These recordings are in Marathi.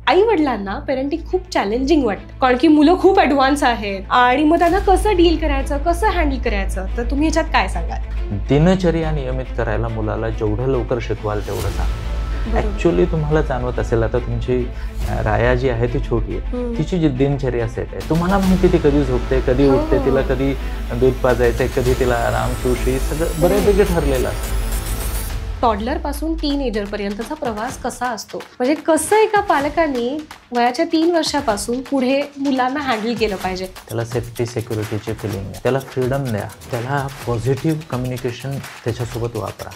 आई वडिलांना पेरेंटिंग खूप चॅलेंजिंग वाटतं, कारण की मुलं खूप ॲडव्हान्स आहेत आणि मग त्यांना कसं डील करायचं, कसं हँडल करायचं. तर तुम्ही ह्याच्यात काय सांगाल? दिनचर्या नियमित करायला मुलाला जेवढं लवकर शिकवाल तेवढं चांगलं. ऍक्च्युअली तुम्हाला जाणवत असेल, आता तुमची राया जी आहे ती छोटी आहे, तिची जी दिनचर्या सेट आहे, तुम्हाला माहिती ती कधी झोपते, कधी उठते, तिला कधी दूध पाजायचंय, कधी तिला आराम, सुशी, सगळं बऱ्यापैकी ठरलेलं असतं. टॉडलर पासून टीनएजर पर्यंतचा प्रवास कसा असतो, म्हणजे कसं एका पालकांनी वयाच्या 3 वर्षापासून पुढे मुलांना हँडल केलं पाहिजे? त्याला सेफ्टी सिक्युरिटीची फिलिंग द्या, त्याला फ्रीडम द्या, त्याला पॉझिटिव्ह कम्युनिकेशन त्याच्यासोबत वापरा.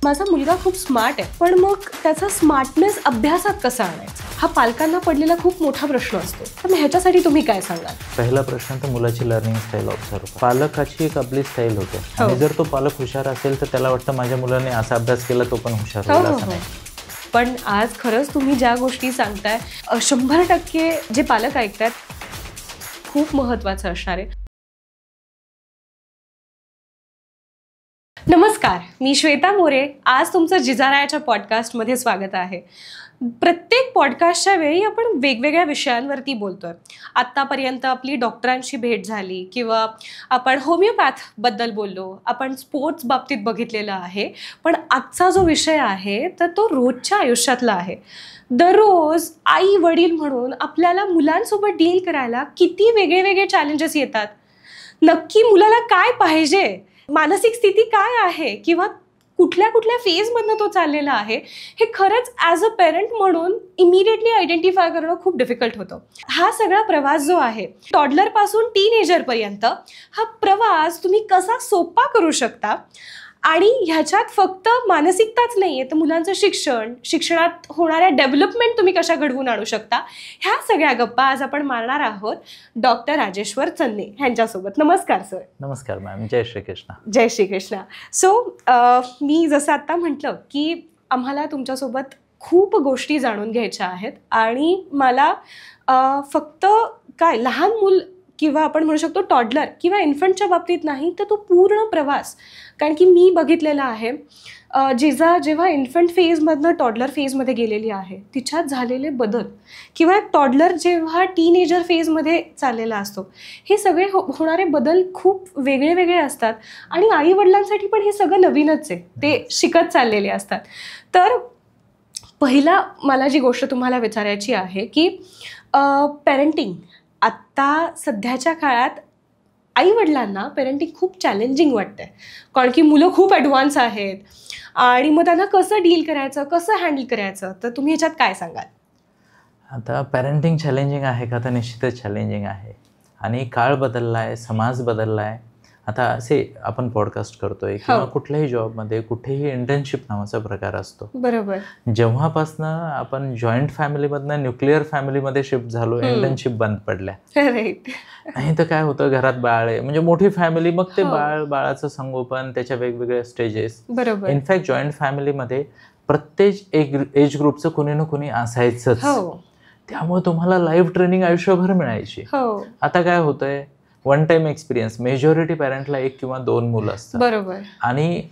माझा मुलगा खूप स्मार्ट आहे, पण मग त्याचा स्मार्टनेस अभ्यासात कसा आणायचा, हा पालकांना पडलेला खूप मोठा प्रश्न असतो. तर ह्याच्यासाठी तुम्ही काय सांगाल? पहिला प्रश्न तर मुलाची लर्निंग स्टाईल ऑब्झर्व. पालकाची एक आपली स्टाईल होते, आणि जर तो पालक हुशार असेल तर त्याला वाटतं माझ्या मुलाने असा अभ्यास केला तो पण हुशार होईल, असं नाही. पण आज खरंच तुम्ही ज्या गोष्टी सांगताय 100% जे पालक ऐकतात खूप महत्त्वाचं असणार आहे. नमस्कार, मी श्वेता मोरे. आज तुमचं जिजारायाच्या पॉडकास्टमध्ये स्वागत आहे. प्रत्येक पॉडकास्टच्या वेळी आपण वेगवेगळ्या विषयांवरती बोलतोय. आत्तापर्यंत आपली डॉक्टरांशी भेट झाली, किंवा आपण होमिओपॅथबद्दल बोललो, आपण स्पोर्ट्स बाबतीत बघितलेलं आहे. पण आजचा जो विषय आहे तर तो रोजच्या आयुष्यातला आहे. दररोज आई वडील म्हणून आपल्याला मुलांसोबत डील करायला किती वेगळे वेगळे चॅलेंजेस येतात. नक्की मुलाला काय पाहिजे, मानसिक स्थिती काय आहे, किंवा कुठल्या कुठल्या फेजमधनं तो चाललेला आहे, हे खरंच ॲज अ पेरेंट म्हणून इमिडिएटली आयडेंटिफाय करणं खूप डिफिकल्ट होतं. हा सगळा प्रवास जो आहे टॉडलरपासून टीनएजरपर्यंत, हा प्रवास तुम्ही कसा सोपा करू शकता, आणि ह्याच्यात फक्त मानसिकताच नाही आहे तर मुलांचं शिक्षणात होणाऱ्या डेव्हलपमेंट तुम्ही कशा घडवून आणू शकता, ह्या सगळ्या गप्पा आज आपण मारणार आहोत डॉक्टर राजेश्वर चन्ने ह्यांच्यासोबत. नमस्कार सर. नमस्कार मॅम. जय श्रीकृष्ण. जय श्रीकृष्ण. सो मी जसं आत्ता म्हटलं की आम्हाला तुमच्यासोबत खूप गोष्टी जाणून घ्यायच्या आहेत, आणि मला फक्त काय लहान मूल किंवा आपण म्हणू शकतो टॉडलर किंवा इन्फंटच्या बाबतीत नाही, तर तो पूर्ण प्रवास, कारण की मी बघितलेला आहे जेव्हा इन्फंट फेजमधनं टॉडलर फेजमध्ये गेलेली आहे तिच्यात झालेले बदल, किंवा टॉडलर जेव्हा टीनएजर फेजमध्ये चाललेला असतो, हे सगळे होणारे बदल खूप वेगळे वेगळे असतात. आणि आईवडिलांसाठी पण हे सगळं नवीनच आहे, ते शिकत चाललेले असतात. तर पहिला मला जी गोष्ट तुम्हाला विचारायची आहे की पेरेंटिंग आत्ता सध्याच्या काळात आई वडिलांना पेरेंटिंग खूप चॅलेंजिंग वाटतंय, कारण की मुलं खूप ॲडव्हान्स आहेत आणि मग त्यांना कसं डील करायचं, कसं हँडल करायचं. तर तुम्ही ह्याच्यात काय सांगाल? आता पेरेंटिंग चॅलेंजिंग आहे का? तर निश्चितच चॅलेंजिंग आहे. आणि काळ बदलला आहे, समाज बदलला आहे. आता असे आपण पॉडकास्ट करतोय किंवा कुठल्याही जॉबमध्ये कुठेही इंटर्नशिप नावाचा प्रकार असतो. बरोबर. जेव्हापासनं आपण जॉईंट फॅमिलीमधनं न्यूक्लिअर फॅमिलीमध्ये शिफ्ट झालो, इंटर्नशिप बंद पडल्या. नाही तर काय होतं, घरात बाळ आहे म्हणजे मोठी फॅमिली, मग ते बाळाचं संगोपन, त्याच्या वेगवेगळ्या स्टेजेस. बरोबर. इनफॅक्ट जॉईंट फॅमिलीमध्ये प्रत्येक एज ग्रुपचं कोणी ना कोणी असायचंच. त्यामुळे तुम्हाला लाईफ ट्रेनिंग आयुष्यभर मिळायची. आता काय होतंय, वन टाइम एक्सपिरियन्स. मेजॉरिटी पॅरेंटला 1 किंवा 2 मुलं असतात. बरोबर. आणि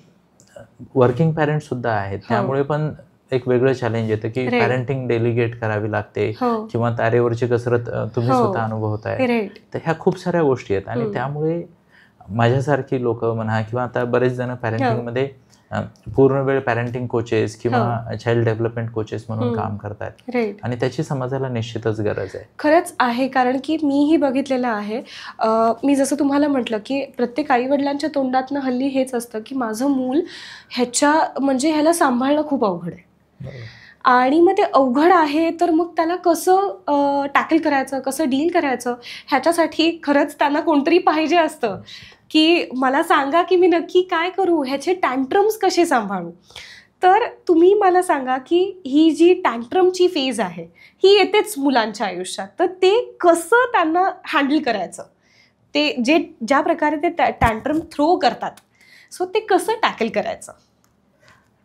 वर्किंग पॅरेंट सुद्धा आहेत, त्यामुळे पण एक वेगळं चॅलेंज येतं की पॅरेंटिंग डेलिगेट करावी लागते, किंवा तारेवरची कसरत तुम्ही स्वतः अनुभवताय. तर ह्या खूप साऱ्या गोष्टी आहेत. आणि त्यामुळे माझ्यासारखी लोक म्हणा, किंवा आता बरेच जण पॅरेंटिंगमध्ये पूर्ण वेळ पॅरेंटिंग कोचेस किंवा चाइल्ड डेव्हलपमेंट कोचेस म्हणून काम करतात, आणि त्याची समाजाला निश्चितच गरज आहे. खरंच आहे, कारण की मीही बघितलेलं आहे. मी जसं तुम्हाला म्हटलं की प्रत्येक आईवडिलांच्या तोंडातनं हल्ली हेच असतं की माझं मूल ह्याला सांभाळणं खूप अवघड आहे. आणि मग ते अवघड आहे तर मग त्याला कसं टॅकल करायचं, कसं डील करायचं, ह्याच्यासाठी खरंच त्यांना कोणतरी पाहिजे असतं की मला सांगा की मी नक्की काय करू, ह्याचे टँट्रम्स कसे सांभाळू. तर तुम्ही मला सांगा की ही जी टँट्रमची फेज आहे ही येतेच मुलांच्या आयुष्यात, तर ते कसं त्यांना हँडल करायचं, ते ज्या प्रकारे ते टँट्रम थ्रो करतात, सो ते कसं टॅकल करायचं?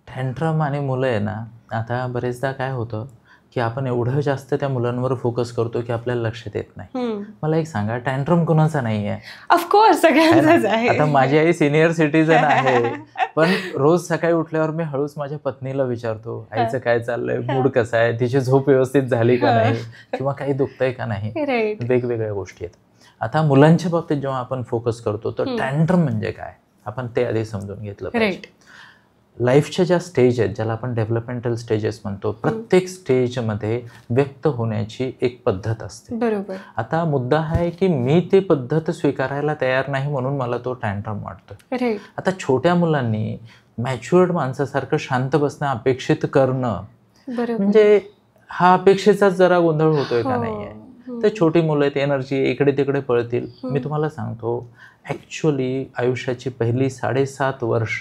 टँट्रम आणि मुलं आहे ना, आता बरेचदा काय होतं की आपण एवढं जास्त त्या मुलांवर फोकस करतो की आपल्याला लक्षात येत नाही. मला एक सांगा, टँट्रम कोणाचा नाहीये? ऑफकोर्स सगळ्यांचाच आहे. आता माझी आई सिनियर सिटीजन आहे, पण रोज सकाळी उठल्यावर मी हळूच माझ्या पत्नीला विचारतो, आईचं काय चाललंय, मूड कसा आहे, तिची झोप व्यवस्थित झाली का नाही, किंवा काही दुखतंय का नाही. वेगवेगळ्या गोष्टी आहेत. आता मुलांच्या बाबतीत जेव्हा आपण फोकस करतो तर टँट्रम म्हणजे काय, आपण ते आधी समजून घेतलं पाहिजे. लाईफच्या ज्या स्टेज आहेत, ज्याला आपण डेव्हलपमेंटल स्टेजेस म्हणतो, प्रत्येक स्टेजमध्ये व्यक्त होण्याची एक पद्धत असते. बरोबर. आता मुद्दा हा आहे की मी ते पद्धत स्वीकारायला तयार नाही म्हणून मला तो टँट्रम वाटतो. आता छोट्या मुलांनी मॅच्युअर्ड माणसासारखं शांत बसणं अपेक्षित करणं म्हणजे हा अपेक्षेचाच जरा गोंधळ होतोय का नाहीये. तर छोटी मुलं आहेत, एनर्जी इकडे तिकडे पळतील. मी तुम्हाला सांगतो, ऍक्च्युअली आयुष्याची पहिली 7.5 वर्ष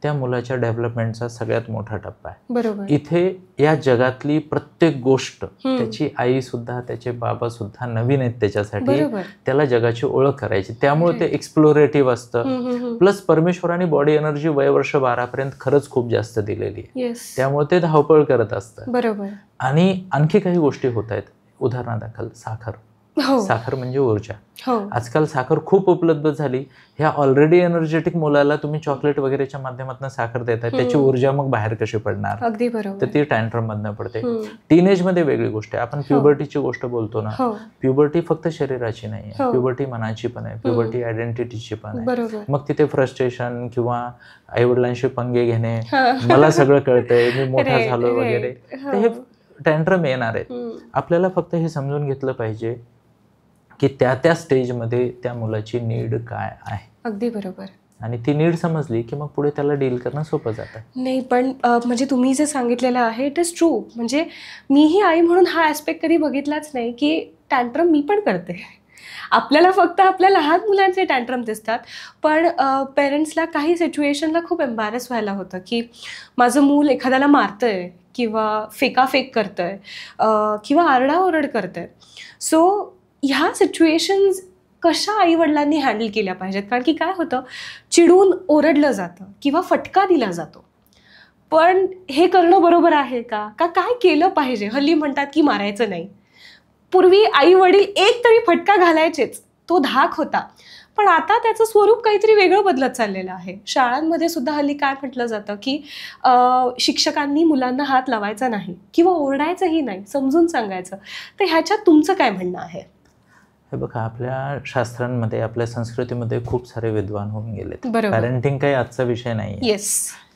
त्या मुलाच्या डेव्हलपमेंटचा सगळ्यात मोठा टप्पा आहे. इथे या जगातली प्रत्येक गोष्ट, त्याची आई सुद्धा त्याचे बाबा सुद्धा नवीन आहेत त्याच्यासाठी, त्याला जगाची ओळख करायची. त्यामुळे ते एक्सप्लोरेटिव्ह असतं. प्लस परमेश्वराने बॉडी एनर्जी वयवर्ष 12 पर्यंत खरंच खूप जास्त दिलेली आहे. त्यामुळे ते धावपळ करत असतं. आणि आणखी काही गोष्टी होत आहेत. उदाहरणादाखल साखर म्हणजे ऊर्जा. आजकाल साखर खूप उपलब्ध झाली. ह्या ऑलरेडी एनर्जेटिक मुलाला तुम्ही चॉकलेट वगैरेच्या माध्यमातून साखर देताय, त्याची ऊर्जा मग बाहेर कशी पडणार. अगदी बरोबर. तर ती टँट्रम मधनं पडते. टीनेज मध्ये वेगळी गोष्ट आहे. आपण प्युबर्टीची गोष्ट बोलतो ना, प्युबर्टी फक्त शरीराची नाही आहे, प्युबर्टी मनाची पण आहे, प्युबर्टी आयडेंटिटीची पण आहे. मग तिथे फ्रस्ट्रेशन किंवा आईवडिलांशी पंगे घेणे, मला सगळं कळतंय, मी मोठा झालो वगैरे, तर हे टँट्रम येणार आहेत. आपल्याला फक्त हे समजून घेतलं पाहिजे की त्या स्टेजमध्ये त्या मुलाची नीड काय आहे. अगदी बरोबर. आणि ती नीड समजली की मग पुढे त्याला डील करणं सोपं जातं. नाही, पण म्हणजे तुम्ही जे सांगितलेलं आहे इट इज ट्रू. म्हणजे मीही आई म्हणून हा ॲस्पेक्ट कधी बघितलाच नाही की टँट्रम मी पण करते. आपल्याला फक्त आपल्या लहान मुलांचे टँट्रम दिसतात, पण पेरेंट्सला काही सिच्युएशनला खूप एम्बॅरेस व्हायला होतं की माझं मूल एखाद्याला मारतंय किंवा फेकाफेक करतंय किंवा आरडाओरड करतंय. सो ह्या सिच्युएशन्स कशा आईवडिलांनी हँडल केल्या पाहिजेत? कारण की काय होतं, चिडून ओरडलं जातं किंवा फटका दिला जातो, पण हे करणं बरोबर आहे का? काय केलं पाहिजे? हल्ली म्हणतात की मारायचं नाही. पूर्वी आई वडील एक तरी फटका घालायचेच, तो धाक होता. पण आता त्याचं स्वरूप काहीतरी वेगळं बदलत चाललेलं आहे. शाळांमध्ये सुद्धा हल्ली काय म्हटलं जातं की शिक्षकांनी मुलांना हात लावायचा नाही किंवा ओरडायचंही नाही, समजून सांगायचं. तर ह्याच्यात तुमचं काय म्हणणं आहे? हे बघा, आपल्या शास्त्रांमध्ये, आपल्या संस्कृतीमध्ये खूप सारे विद्वान होऊन गेलेत. पॅरेंटिंग काही आजचा विषय नाही.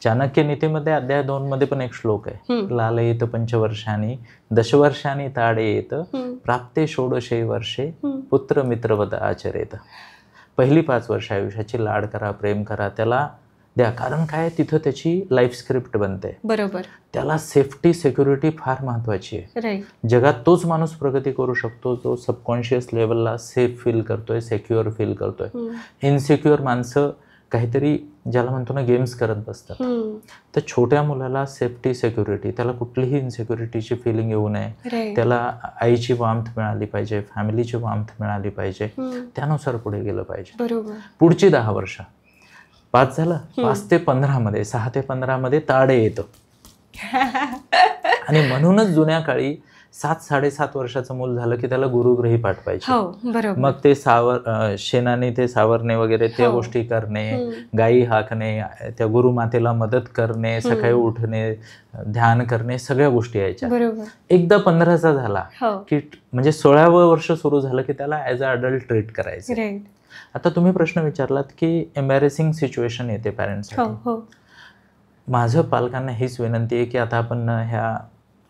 चाणक्य नीतीमध्ये अध्याय 2 मध्ये पण एक श्लोक आहे, लालयेत पंचवर्षांनी दशवर्षांनी ताडयेत प्राप्ते षोडशे वर्षे पुत्र मित्रवत आचरेत. पहिली 5 वर्ष आयुष्याची लाड करा, प्रेम करा, त्याला द्या. कारण काय, तिथं त्याची लाईफ स्क्रिप्ट बनते. बरोबर. त्याला सेफ्टी, सिक्युरिटी फार महत्वाची आहे. जगात तोच माणूस प्रगती करू शकतो जो सबकॉन्शियस लेवलला सेफ फील करतोय, सेक्युअर फील करतोय. इनसिक्युअर माणसं काहीतरी, ज्याला म्हणतो ना, गेम्स करत बसतात. तर छोट्या मुलाला सेफ्टी, सिक्युरिटी, त्याला कुठलीही इनसिक्युरिटीची फिलिंग येऊ नये, त्याला आईची वार्मथ मिळाली पाहिजे, फॅमिलीची वार्मथ मिळाली पाहिजे, त्यानुसार पुढे गेलं पाहिजे. पुढची 10 वर्ष, 5 झालं, 5 ते 15 मध्ये, 6 ते 15 मध्ये ताडे येतं. आणि म्हणूनच जुन्या काळी 7-7.5 वर्षाचं मूल झालं की त्याला गुरुगृही पाठवायचे. मग ते शेणाने ते सावरणे वगैरे, त्या गोष्टी करणे, गायी हाकणे, त्या गुरुमातेला मदत करणे, सकाळी उठणे, ध्यान करणे, सगळ्या गोष्टी यायच्या. एकदा 15चा झाला की, म्हणजे 16वं वर्ष सुरू झालं की त्याला ॲज अ अडल्ट ट्रीट करायचं. आता तुम्ही प्रश्न विचारलात की एम्बॅरेसिंग सिच्युएशन येते पॅरेंट्ससाठी. माझं पालकांना हीच विनंती आहे की आता आपण ह्या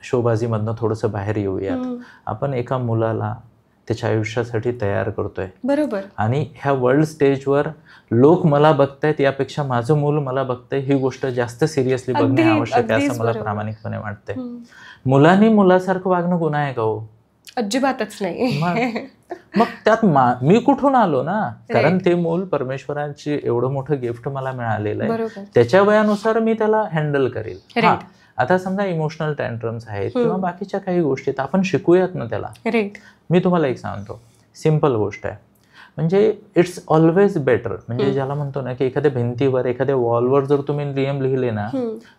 शोबाजीमधनं थोडंसं बाहेर येऊयात. आपण एका मुलाला त्याच्या आयुष्यासाठी तयार करतोय. बरोबर. आणि ह्या वर्ल्ड स्टेजवर लोक मला बघतायत यापेक्षा माझं मूल मला बघतंय, ही गोष्ट जास्त सिरियसली बघणे आवश्यक आहे, असं मला प्रामाणिकपणे वाटतंय. मुलांनी मुलासारखं वागणं गुन्हा आहे का हो? अजिबातच नाही. मग त्यात मी कुठून आलो ना? कारण ते मूल परमेश्वराची एवढं मोठं गिफ्ट मला मिळालेलं आहे, त्याच्या वयानुसार मी त्याला हँडल करेल. आता समजा इमोशनल टँट्रम्स आहेत किंवा बाकीच्या काही गोष्टी, आपण शिकूयात ना त्याला. मी तुम्हाला एक सांगतो, सिम्पल गोष्ट आहे. म्हणजे इट्स ऑलवेज बेटर, म्हणजे ज्याला म्हणतो ना की एखाद्या भिंतीवर, एखाद्या वॉलवर जर तुम्ही नियम लिहिले ना,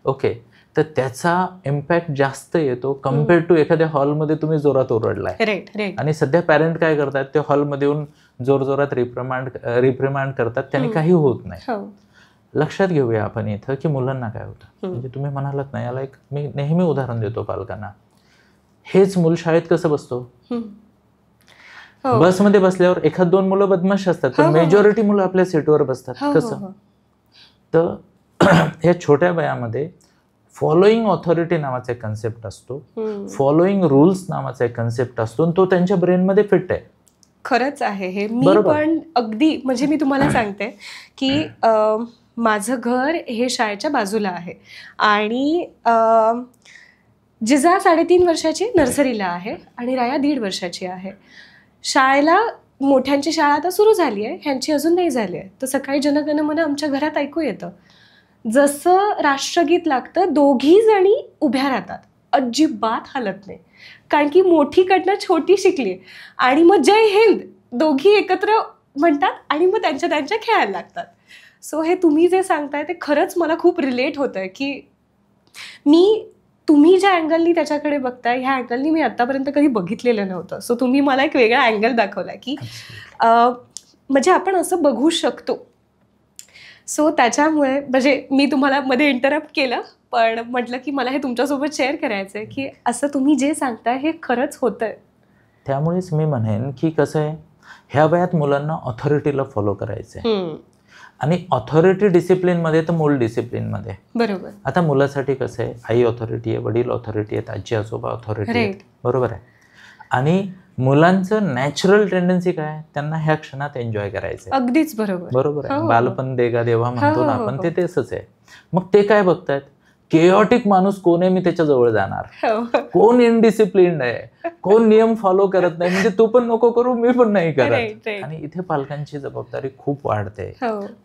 ओके, तर त्याचा इम्पॅक्ट जास्त येतो कम्पेअर्ड टू एखाद्या हॉलमध्ये तुम्ही जोरात ओरडलाय. आणि सध्या पॅरेंट काय करतात, ते हॉलमध्ये येऊन जोरजोरात रिप्रिमांड करतात, त्याने काही होत नाही. लक्षात घेऊया आपण इथं की मुलांना काय होतं. म्हणजे तुम्ही म्हणालात ना, याला एक मी नेहमी उदाहरण देतो पालकांना. हेच मूल शाळेत कसं बसतो, बसमध्ये बसल्यावर 1-2 मुलं बदमाश असतात, पण मेजॉरिटी मुलं आपल्या सीटवर बसतात. कसं तर या छोट्या वयामध्ये फॉलोईंग ऑथॉरिटी नावाचा एक कन्सेप्ट असतो, फॉलोईंग रूल्स नावाचा एक कन्सेप्ट असतो, आणि तो त्यांच्या ब्रेनमध्ये फिट आहे. खरंच आहे हे. मी पण अगदी म्हणजे मी तुम्हाला सांगते की माझं घर हे शाळेच्या बाजूला आहे आणि जिजा 3.5 वर्षाची नर्सरीला आहे आणि राया 1.5 वर्षाची आहे. शाळेला मोठ्यांची शाळा आता सुरू झाली आहे, ह्यांची अजून नाही झाली आहे. तर सकाळी जनगणमन आमच्या घरात ऐकू येतं. जसं राष्ट्रगीत लागतं, दोघी जणी उभ्या राहतात, अजिबात हालत नाही, कारण की मोठीकडनं छोटी शिकली. आणि मग जय हिंद दोघी एकत्र म्हणतात आणि मग त्यांच्या खेळायला लागतात. सो हे तुम्ही जे सांगताय ते खरंच मला खूप रिलेट होत आहे की तुम्ही ज्या अँगलनी त्याच्याकडे बघताय, ह्या अँगलनी मी आतापर्यंत कधी बघितलेलं नव्हतं. सो तुम्ही मला एक वेगळा अँगल दाखवला की म्हणजे आपण असं बघू शकतो. सो त्याच्यामुळे म्हणजे मी तुम्हाला मध्ये इंटरप्ट केलं, पण म्हटलं की मला हे तुमच्यासोबत शेअर करायचं आहे की असं तुम्ही जे सांगताय हे खरंच होतंय. त्यामुळेच मी म्हणेन की कसं आहे, ह्या वयात मुलांना ऑथॉरिटीला फॉलो करायचं आहे. आणि ऑथॉरिटी डिसिप्लिनमध्ये तर मूल डिसिप्लिनमध्ये. बरोबर. आता मुलासाठी कसं आहे, आई ऑथॉरिटी आहे, वडील ऑथॉरिटी आहेत, आजी आजोबा ऑथॉरिटी आहेत, बरोबर आहे. आणि मुलांचं नॅचरल टेंडन्सी काय, त्यांना ह्या क्षणात एन्जॉय करायचं. अगदीच बरोबर. बरोबर आहे. बालपण देगा देवा म्हणतो ना आपण, ते तसंच आहे. मग ते काय बघतायत, केओटिक माणूस कोण आहे, मी त्याच्या जवळ जाणार. कोण इनडिसिप्लिन्ड आहे, कोण नियम फॉलो करत नाही, म्हणजे तू पण नको करू, मी पण नाही करत. आणि इथे पालकांची जबाबदारी खूप वाढते.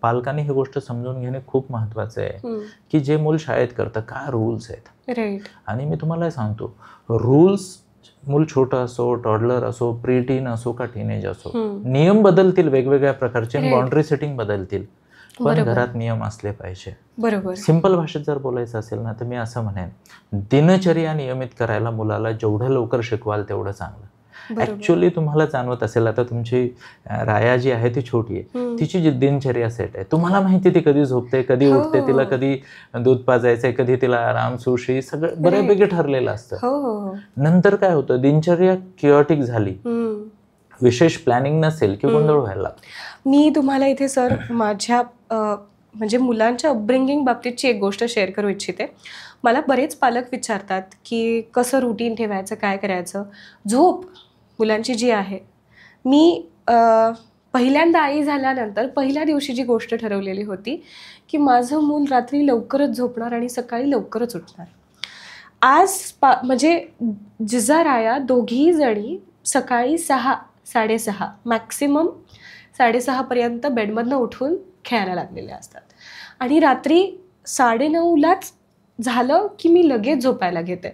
पालकांनी ही गोष्ट समजून घेणे खूप महत्वाचं आहे की जे मूल शाळेत करतं, काय रूल्स आहेत. आणि मी तुम्हाला सांगतो, रूल्स मूल छोटं असो, टॉडलर असो, प्री टीन असो का टीनेज असो, नियम बदलतील, वेगवेगळ्या प्रकारचे बाउंड्री सेटिंग बदलतील, पण घरात नियम असले पाहिजे. बरोबर. सिंपल भाषेत जर बोलायचं असेल ना, तर मी असं म्हणेन, दिनचर्या नियमित करायला मुलाला जेवढं लवकर शिकवाल तेवढं चांगलं. ऍक्च्युअली तुम्हाला जाणवत असेल, आता तुमची राया जी आहे ती छोटी आहे, तिची जी दिनचर्या सेट आहे, तुम्हाला माहिती ती कधी झोपते, कधी उठते, तिला कधी दूध पाजायचंय, कधी तिला आराम, सुशी, सगळं बऱ्यापैकी ठरलेलं असतं. नंतर काय होतं, दिनचर्या किओटिक झाली, विशेष प्लॅनिंग नसेल की गोंधळ व्हायला लागतो. मी तुम्हाला इथे सर माझ्या म्हणजे मुलांच्या अपब्रिंगिंग बाबतीतची एक गोष्ट शेअर करू इच्छिते. मला बरेच पालक विचारतात की कसं रुटीन ठेवायचं, काय करायचं. झोप मुलांची जी आहे, मी पहिल्यांदा आई झाल्यानंतर पहिल्या दिवशी जी गोष्ट ठरवलेली होती की माझं मूल रात्री लवकरच झोपणार आणि सकाळी लवकरच उठणार. आज म्हणजे जिजा राया दोघी जणी सकाळी 6-6:30 मॅक्सिमम 6:30 बेडमधनं उठून खेळायला लागलेल्या असतात. आणि रात्री 9:30लाच झालं की मी लगेच झोपायला घेते.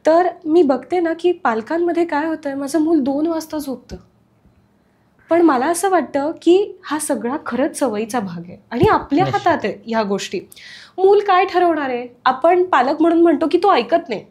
तर मी बघते ना की पालकांमध्ये काय होतंय, माझं मूल 2 वाजता झोपतं. पण मला असं वाटतं की हा सगळा खरंच सवयीचा भाग आहे आणि आपल्या हातात आहे ह्या गोष्टी. मूल काय ठरवणार आहे, आपण पालक म्हणून म्हणतो की तो ऐकत नाही,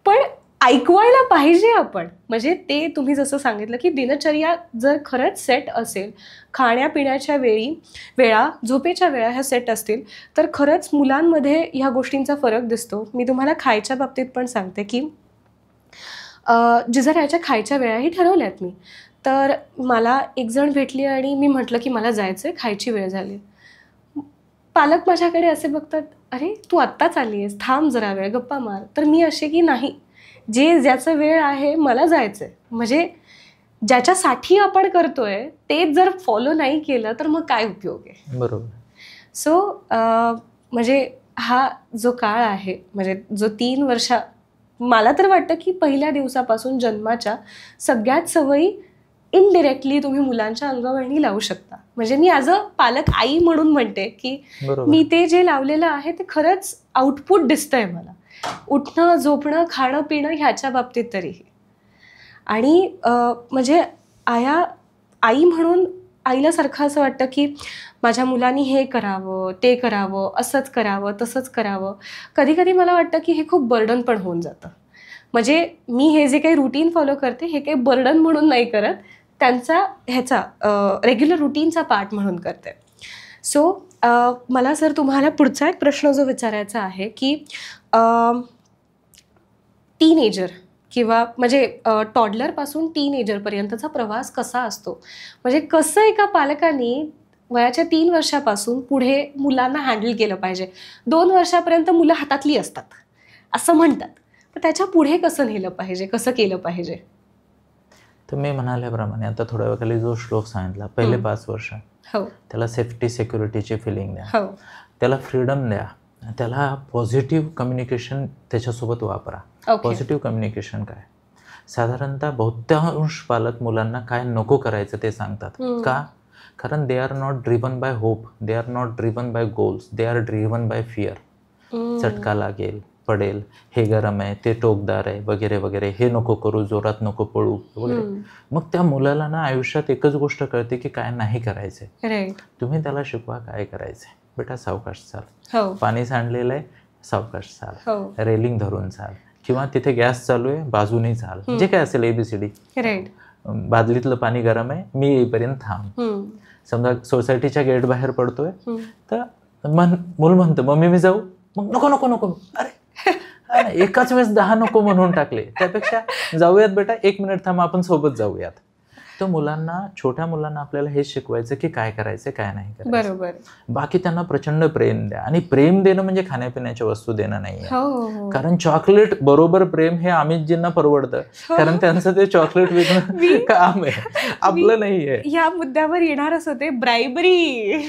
पण ऐकवायला पाहिजे आपण. म्हणजे ते तुम्ही जसं सांगितलं की दिनचर्या जर खरंच सेट असेल, खाण्यापिण्याच्या वेळा, झोपेच्या वेळा ह्या सेट असतील, तर खरंच मुलांमध्ये ह्या गोष्टींचा फरक दिसतो. मी तुम्हाला खायच्या बाबतीत पण सांगते की जिजारायाच्या खायच्या वेळाही ठरवल्यात मी. तर मला एक जण भेटली आणि मी म्हटलं की मला जायचं आहे, खायची वेळ झाली. पालक माझ्याकडे असे बघतात, अरे तू आत्ताच आली आहेस, थांब जरा वेळ, गप्पा मार. तर मी असे की नाही, ज्याचं वेळ आहे मला जायचं आहे. म्हणजे ज्याच्यासाठी आपण करतोय तेच जर फॉलो नाही केलं तर मग काय उपयोग आहे. बरोबर. सो म्हणजे हा जो काळ आहे, म्हणजे जो 3 वर्ष, मला तर वाटतं की पहिल्या दिवसापासून जन्माच्या सगळ्यात सवयी इनडिरेक्टली तुम्ही मुलांच्या अंगवळणी लावू शकता. म्हणजे मी ॲज अ पालक आई म्हणून म्हणते की मी ते जे लावलेलं आहे ते खरंच आउटपुट दिसतंय मला, उठणं, झोपणं, खाणं, पिणं ह्याच्या बाबतीत तरीही. आणि म्हणजे आई म्हणून आईला सारखं असं वाटतं की माझ्या मुलांनी हे करावं, ते करावं, असंच करावं, तसंच करावं. कधी कधी मला वाटतं की हे खूप बर्डन पण होऊन जातं. म्हणजे मी हे जे काही रुटीन फॉलो करते हे काही बर्डन म्हणून नाही करत, त्यांचा ह्याचा रेग्युलर रुटीनचा पार्ट म्हणून करते. सो मला सर तुम्हाला पुढचा एक प्रश्न जो विचारायचा आहे की टीनएजर किंवा म्हणजे टॉडलरपासून टीनएजरपर्यंतचा प्रवास कसा असतो, म्हणजे कसं एका पालकांनी वयाच्या 3 वर्षापासून पुढे मुलांना हँडल केलं पाहिजे. 2 वर्षापर्यंत मुलं हातातली असतात असं म्हणतात, तर त्याच्या पुढे कसं नेलं पाहिजे, कसं केलं पाहिजे? तर मी म्हणाल्याप्रमाणे आता थोड्या वेळाखाली जो श्लोक सांगितला, पहिले 5 वर्ष त्याला सेफ्टी सिक्युरिटीची फिलिंग द्या, त्याला फ्रीडम द्या, त्याला पॉझिटिव्ह कम्युनिकेशन त्याच्यासोबत वापरा. पॉझिटिव्ह कम्युनिकेशन काय, साधारणतः बहुतांश पालक मुलांना काय नको करायचं ते सांगतात. का? कारण they are not driven by hope, they are not driven by goals, they are driven by fear. चटका लागेल, पडेल, हे गरम आहे, ते टोकदार आहे, वगैरे वगैरे, हे नको करू, जोरात नको पळू वगैरे. मग त्या मुलाला ना आयुष्यात एकच गोष्ट कळते की काय नाही करायचंय. तुम्ही त्याला शिकवा काय करायचंय. बेटा सावकाश चाल, पाणी सांडलेलं आहे सावकाश चाल, रेलिंग धरून चाल, किंवा तिथे गॅस चालू आहे बाजूने चाल, जे काय असेल ABCD. बादलीतलं पाणी गरम आहे, मी येईपर्यंत थांब. समजा सोसायटीच्या गेट बाहेर पडतोय तर मूल म्हणतं मम्मी मी जाऊ, मग नको नको नको, अरे एकाच वेळेस 10 नको म्हणून टाकले, त्यापेक्षा जाऊयात बेटा, 1 मिनिट थांब, आपण सोबत जाऊयात. तर मुलांना, छोट्या मुलांना आपल्याला हे शिकवायचं की काय करायचं काय नाही करायचं. बरोबर. बाकी त्यांना प्रचंड प्रेम द्या. आणि प्रेम देणं म्हणजे खाण्यापिण्याच्या वस्तू देणं नाहीये. कारण चॉकलेट बरोबर प्रेम हे अमितजींना परवडतं, कारण त्यांचं ते चॉकलेट विकणं काम आहे, आपलं नाहीये. या मुद्द्यावर येणारच होते, ब्रायबरी.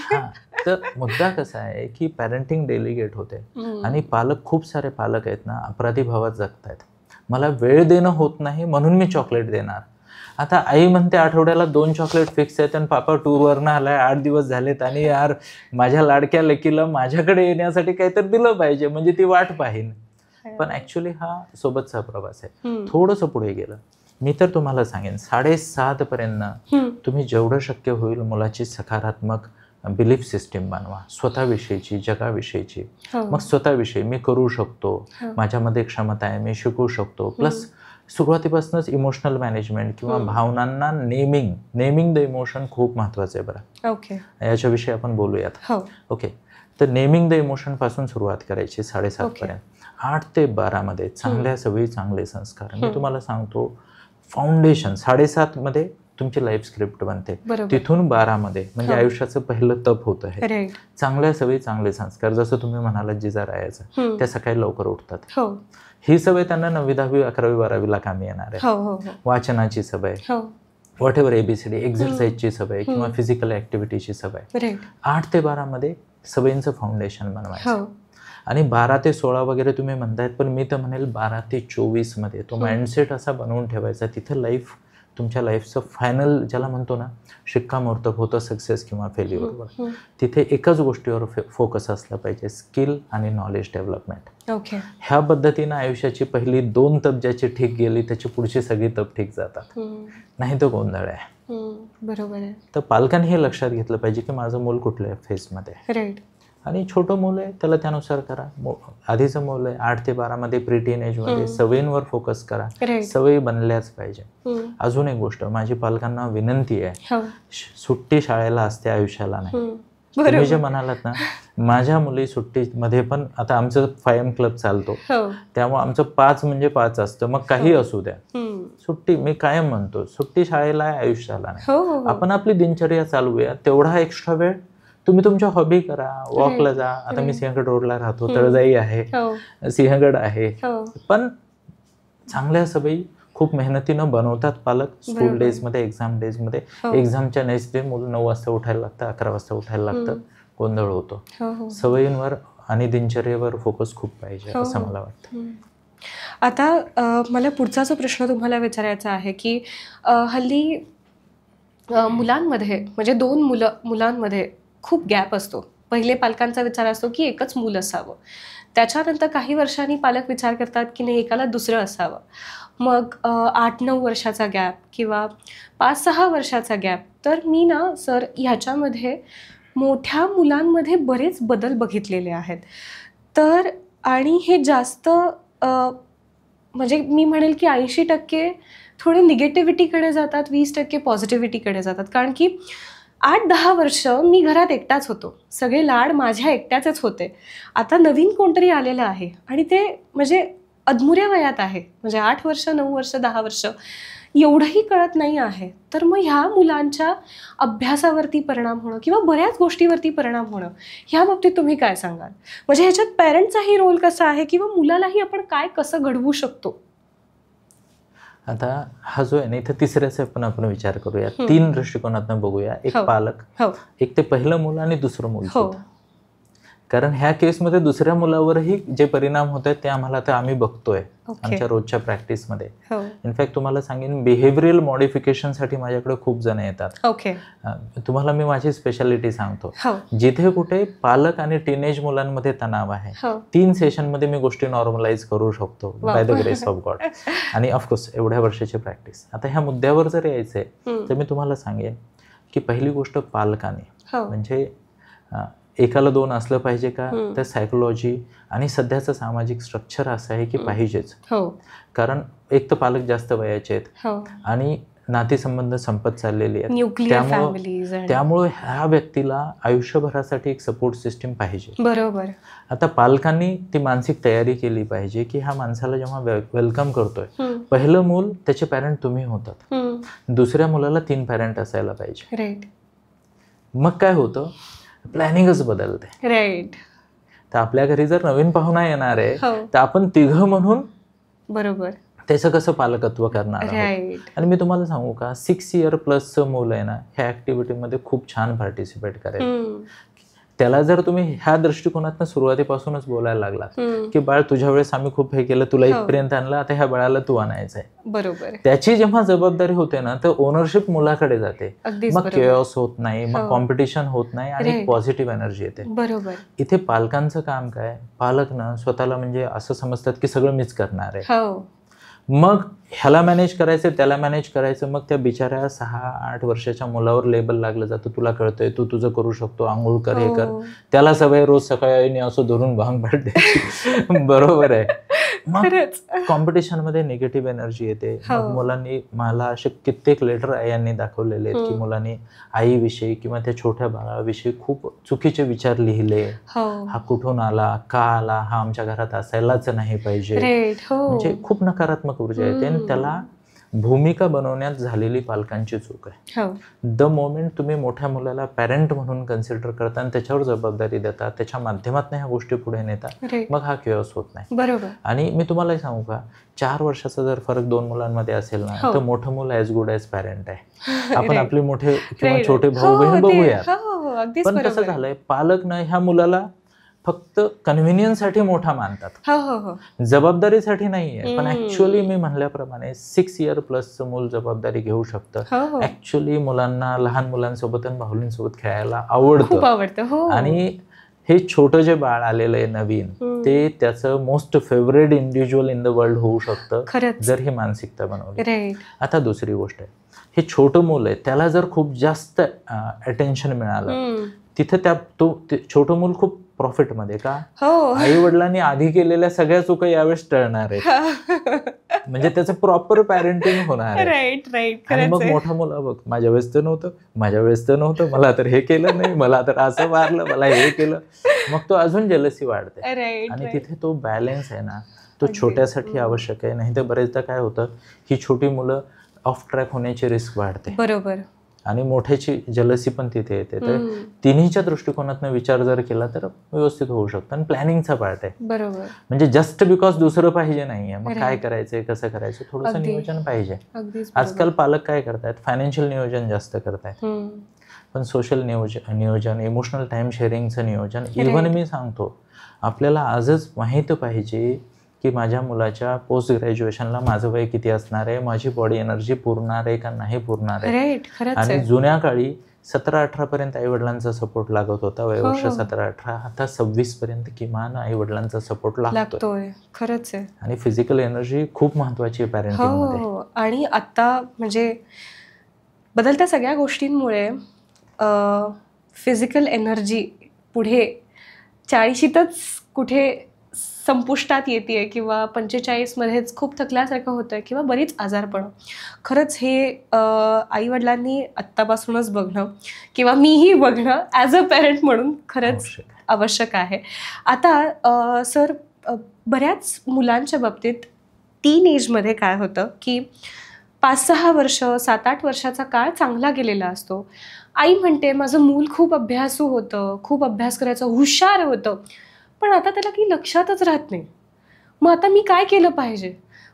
तर मुद्दा कसा आहे की पॅरेंटिंग डेलिगेट होते आणि पालक, खूप सारे पालक आहेत ना अपराधी भावात जगतायत. मला वेळ देणं होत नाही म्हणून मी चॉकलेट देणार. आता आई म्हणते आठवड्याला 2 चॉकलेट फिक्स आहेत आणि पापा टूरवरनं आलाय, 8 दिवस झालेत आणि यार माझ्या लाडक्या लेकीला माझ्याकडे येण्यासाठी काहीतरी दिलं पाहिजे, म्हणजे ती वाट पाहीन. पण ऍक्च्युली हा सोबतचा प्रवास आहे. थोडंसं पुढे गेलं, मी तर तुम्हाला सांगेन 7:30 पर्यंत तुम्ही जेवढं शक्य होईल मुलाची सकारात्मक बिलीफ सिस्टीम बनवा, स्वतःविषयीची, जगाविषयीची. मग स्वतःविषयी मी करू शकतो, माझ्यामध्ये क्षमता आहे, मी शिकू शकतो. प्लस सुरुवातीपासूनच इमोशनल मॅनेजमेंट किंवा भावनांना नेमिंग द इमोशन खूप महत्वाचं आहे. बरं, याच्याविषयी आपण बोलूयात. ओके, तर नेमिंग द इमोशन पासून सुरुवात करायची 7:30 पर्यंत. 8 ते 12 मध्ये चांगल्या सवयी, चांगले संस्कार. मी तुम्हाला सांगतो, फाउंडेशन 7:30 मध्ये तुमची लाईफ स्क्रिप्ट बनते. तिथून 12 मध्ये म्हणजे आयुष्याचं पहिलं तप होतं हे. चांगल्या सवयी, चांगले संस्कार. जसं तुम्ही म्हणालात जिजारायाचं, त्या सकाळी लवकर उठतात. ही सवय त्यांना 9वी, 10वी, 11वी, 12वीला कामी येणार आहे. वाचनाची सवय, व्हॉट एव्हर ABCD, एक्झरसाइजची सवय किंवा फिजिकल ऍक्टिव्हिटीची सवय. 8 ते 12 मध्ये सवयींचं फाउंडेशन बनवायचं. आणि 12 ते 16 वगैरे तुम्ही म्हणतायत, पण मी तर म्हणेल 12 ते 24 मध्ये तो माइंडसेट असा बनवून ठेवायचा. तिथं लाईफ, तुमच्या लाईफचं फायनल ज्याला म्हणतो ना शिक्कामोर्तब होतं, सक्सेस किंवा फेल्युअरवर. तिथे एकच गोष्टीवर फोकस असला पाहिजे, स्किल आणि नॉलेज डेव्हलपमेंट. ह्या पद्धतीनं आयुष्याची पहिली 2 तप ज्याची ठीक गेली त्याची पुढची सगळी तप ठीक जातात, नाही तर गोंधळ आहे. बरोबर आहे. तर पालकांनी हे लक्षात घेतलं पाहिजे की माझं मूल कुठल्या फेजमध्ये. आणि छोटं मूल आहे त्याला त्यानुसार करा. आधीचं मूल आहे 8 ते 12 मध्ये प्री टीनेज मध्ये सवयींवर फोकस करा, सवयी बनल्याच पाहिजे. अजून एक गोष्ट माझी पालकांना विनंती आहे, सुट्टी शाळेला असते, आयुष्याला नाही. तुम्ही जे म्हणालात ना, माझ्या मुली सुट्टीमध्ये पण, आता आमचं 5M क्लब चालतो त्यामुळे आमचं 5 म्हणजे 5 असतं, मग काही असू द्या. सुट्टी मी कायम म्हणतो, सुट्टी शाळेला आहे, आयुष्याला नाही. आपण आपली दिनचर्या चालवूया, तेवढा एक्स्ट्रा वेळ तुम्ही तुमच्या हॉबी करा, वॉकला जा. आता मी सिंहगड रोडला राहतो, तळजाई आहे, सिंहगड आहे. पण चांगल्या सवयी खूप मेहनतीनं बनवतात पालक. स्कूल डेज मध्ये, एक्झाम डेज मध्ये, एक्झामच्या नेक्स्ट डे मुलं 9 वाजता उठायला लागतं, 11 वाजता उठायला लागतं, गोंधळ होतो. सवयींवर आणि दिनचर्येवर फोकस खूप पाहिजे असं मला वाटतं. आता मला पुढचा जो प्रश्न तुम्हाला विचारायचा आहे की हल्ली मुलांमध्ये, म्हणजे 2 मुलांमध्ये खूप गॅप असतो. पहिले पालकांचा विचार असतो की एकच मूल असावं, त्याच्यानंतर काही वर्षांनी पालक विचार करतात की नाही एकाला दुसरं असावं. मग 8-9 वर्षाचा गॅप किंवा 5-6 वर्षाचा गॅप. तर मी ना सर ह्याच्यामध्ये मोठ्या मुलांमध्ये बरेच बदल बघितलेले आहेत. तर आणि हे जास्त म्हणजे मी म्हणेल की 80% थोडे निगेटिव्हिटीकडे जातात, 20% पॉझिटिव्हिटीकडे जातात. कारण की 8-10 वर्ष मी घरात एकटाच होतो, सगळे लाड माझ्या एकट्याचेच होते. आता नवीन कोणतरी आलेलं आहे आणि ते म्हणजे अधमुऱ्या वयात आहे, म्हणजे 8 वर्ष, 9 वर्ष, 10 वर्ष एवढंही कळत नाही आहे. तर मग ह्या मुलांच्या अभ्यासावरती परिणाम होणं किंवा बऱ्याच गोष्टीवरती परिणाम होणं, ह्या बाबतीत तुम्ही काय सांगाल? म्हणजे ह्याच्यात पॅरेंट्सचाही रोल कसा आहे किंवा मुलालाही आपण काय कसं घडवू शकतो? आता हा जो आहे ना, इथं तिसऱ्याचा पण आपण विचार करूया. 3 दृष्टिकोनातून बघूया. एक पालक, एक ते पहिलं मूल आणि दुसरं मूल. कारण ह्या केसमध्ये दुसऱ्या मुलावरही जे परिणाम होत आहेत ते आम्हाला आता आम्ही बघतोय आमच्या रोजच्या प्रॅक्टिसमध्ये. इनफॅक्ट तुम्हाला सांगेन, बिहेव्हिअरल मॉडिफिकेशनसाठी माझ्याकडे खूप जण येतात. तुम्हाला मी माझी स्पेशालिटी सांगतो. जिथे कुठे पालक आणि टीनेज मुलांमध्ये तणाव आहे, 3 सेशनमध्ये मी गोष्टी नॉर्मलाइज करू शकतो by the grace of God. आणि ऑफकोर्स एवढ्या वर्षाची प्रॅक्टिस. आता ह्या मुद्द्यावर जर यायचंय तर मी तुम्हाला सांगेन की पहिली गोष्ट पालकाने, म्हणजे एकाला 2 असलं पाहिजे का, तर सायकोलॉजी आणि सध्याचं सामाजिक स्ट्रक्चर असं आहे की पाहिजेच. कारण एक तर पालक जास्त वयाचे आहेत आणि नातेसंबंध संपत चाललेली आहेत, त्यामुळे ह्या व्यक्तीला आयुष्यभरासाठी एक सपोर्ट सिस्टीम पाहिजे. बरोबर. आता पालकांनी ती मानसिक तयारी केली पाहिजे की ह्या माणसाला जेव्हा वेलकम करतोय, पहिलं मूल त्याचे पॅरेंट तुम्ही होतात, दुसऱ्या मुलाला 3 पॅरेंट असायला पाहिजे. मग काय होतं, प्लॅनिंगच बदलते. राईट. तर आपल्या घरी जर नवीन पाहुणा येणार आहे तर आपण तिघं म्हणून बरोबर त्याचं कसं पालकत्व करणार आहोत. आणि मी तुम्हाला सांगू का, 6 इयर प्लसचं मूल आहे ना, ह्या ऍक्टिव्हिटीमध्ये खूप छान पार्टिसिपेट करेल. त्याला जर तुम्ही ह्या दृष्टिकोनातून सुरुवातीपासूनच बोलायला लागलात की बाळ तुझ्या वेळेस आम्ही खूप हे केलं, तुला इथपर्यंत आणलं, आता ह्या बाळाला तू आणायचंय, बरोबर, त्याची जेव्हा जबाबदारी होते ना, तर ओनरशिप मुलाकडे जाते. मग केओस होत नाही, मग कॉम्पिटिशन होत नाही आणि पॉझिटिव्ह एनर्जी येते. बरोबर. इथे पालकांचं काम काय, पालक ना स्वतःला म्हणजे असं समजतात की सगळं मीच करणार आहे. मग ह्याला मॅनेज करायचं, त्याला मॅनेज करायचं. मग त्या बिचाऱ्या 6-8 वर्षाच्या मुलावर लेबल लागलं जातं, तुला कळतंय, तू तुझं करू शकतो, आंघोळ कर, हे कर. त्याला सवय रोज सकाळी असं धरून भांग पाडते. बरोबर आहे. मग कॉम्पिटिशन मध्ये निगेटिव्ह एनर्जी येते. मग मुलांनी, मला असे कित्येक लेटर यांनी दाखवलेले आहेत की मुलांनी आईविषयी किंवा त्या छोट्या बाळाविषयी खूप चुकीचे विचार लिहिले. हा कुठून आला, का आला, हा आमच्या घरात असायलाच नाही पाहिजे. म्हणजे खूप नकारात्मक ऊर्जा येते आणि त्याला भूमिका बनवण्यात झालेली पालकांची चूक आहे. द मोमेंट तुम्ही मोठ्या मुलाला पॅरेंट म्हणून कन्सिडर करता आणि त्याच्यावर जबाबदारी देता, त्याच्या माध्यमातून ह्या गोष्टी पुढे नेता, मग हा केओस होत नाही. बरोबर. आणि मी तुम्हाला सांगू का, 4 वर्षाचा जर फरक 2 मुलांमध्ये असेल ना, तर मोठं मुलं ॲज गुड ॲज पॅरेंट आहे. आपण आपले मोठे किंवा छोटे भाऊ बहीण बघूया. पण कसं झालंय, पालक ना ह्या मुलाला फक्त कन्व्हिनियन्ससाठी मोठा मानतात, जबाबदारीसाठी नाहीये. पण ऍक्च्युअली मी म्हणल्याप्रमाणे 6 इयर प्लसचं मूल जबाबदारी घेऊ शकतं. ऍक्च्युअली मुलांना लहान मुलांसोबत आणि बाहुलींसोबत खेळायला आवडतं. आणि हे छोटं जे बाळ आलेलं आहे नवीन, ते त्याचं most favourite individual in the world होऊ शकतं जर ही मानसिकता बनवली. आता दुसरी गोष्ट आहे, हे छोटं मूल आहे, त्याला जर खूप जास्त अटेन्शन मिळालं, तिथे छोटं मूल खूप प्रॉफिटमध्ये का, आई वडिलांनी आधी केलेल्या सगळ्या चुका यावेळेस टळणार आहेत. म्हणजे त्याचं प्रॉपर पॅरेंटिंग होणार आहे. आणि मग मोठा मुलं, बघ माझ्या वेळेस तर नव्हतं, माझ्या वेळेस तर नव्हतं, मला तर हे केलं नाही, मला तर असं मारलं, मला हे केलं. मग तो अजून जेलसी वाढते. आणि तिथे तो बॅलन्स आहे ना, तो छोट्यासाठी आवश्यक आहे. नाही तर बरेचदा काय होतं, ही छोटी मुलं ऑफ ट्रॅक होण्याची रिस्क वाढते. बरोबर. आणि मोठ्याची जलसी पण तिथे येते. तर तिन्हीच्या दृष्टिकोनातून विचार जर केला तर व्यवस्थित होऊ शकतं. आणि प्लॅनिंगचा पार्ट आहे. बरोबर. म्हणजे जस्ट बिकॉज दुसरं पाहिजे नाहीये, मग काय करायचंय, कसं करायचं, थोडंसं नियोजन पाहिजे. आजकाल पालक काय करतायत, फायनान्शियल नियोजन जास्त करतायत, पण सोशल नियोजन, इमोशनल टाइम शेअरिंगचं नियोजन. इव्हन मी सांगतो, आपल्याला आजच माहित पाहिजे की माझ्या मुलाच्या पोस्ट ग्रॅज्युएशनला माझं वय किती असणार आहे, माझी बॉडी एनर्जी पुरणार आहे का नाही पुरणार आहे. आणि जुन्या काळी 17-18 पर्यंत आई वडिलांचा सपोर्ट लागत होता, वयवर्ष 17-18, आता 26 पर्यंत किमान आई वडिलांचा सपोर्ट लागतोय. खरंच आहे. आणि फिजिकल एनर्जी खूप महत्वाची आहे पॅरेंटिंग मध्ये. आणि आता म्हणजे बदलत्या सगळ्या गोष्टींमुळे फिजिकल एनर्जी पुढे 40शीतच कुठे संपुष्टात येते किंवा 45 मध्येच खूप थकल्यासारखं होतं किंवा बरीच आजारपणं. खरंच हे आईवडिलांनी आत्तापासूनच बघणं किंवा मीही बघणं ॲज अ पॅरेंट म्हणून खरंच आवश्यक आहे. आता सर, बऱ्याच मुलांच्या बाबतीत टीन एजमध्ये काय होतं की 5-6 वर्ष 7-8 वर्षाचा काळ चांगला गेलेला असतो. आई म्हणते माझं मूल खूप अभ्यासू होतं, खूप अभ्यास करायचं, हुशार होतं, पण आता त्याला काही लक्षातच राहत नाही. मग आता मी काय केलं पाहिजे?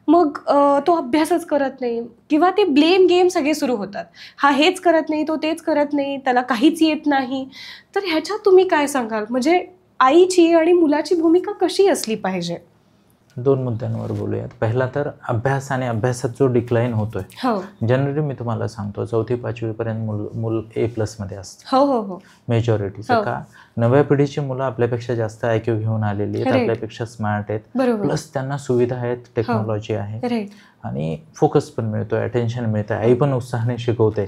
मग तो अभ्यासच करत नाही किंवा ते ब्लेम गेम सगळे सुरू होतात. हा हेच करत नाही, तो तेच करत नाही, त्याला काहीच येत नाही. तर ह्याच्यात तुम्ही काय सांगाल? म्हणजे आईची आणि मुलाची भूमिका कशी असली पाहिजे? 2 मुद्द्यांवर बोलूयात. पहिला तर अभ्यास आणि अभ्यासात जो डिक्लाईन होतोय. जनरली मी तुम्हाला सांगतो 4थी-5वी पर्यंत मूल A+ मध्ये असतं मेजॉरिटीचं. का? नव्या पिढीची मुलं आपल्यापेक्षा जास्त IQ घेऊन आलेली आहेत, आपल्यापेक्षा स्मार्ट आहेत, प्लस त्यांना सुविधा आहेत, टेक्नॉलॉजी आहे आणि फोकस पण मिळतोय, अटेन्शन मिळतंय, आई पण उत्साहाने शिकवते.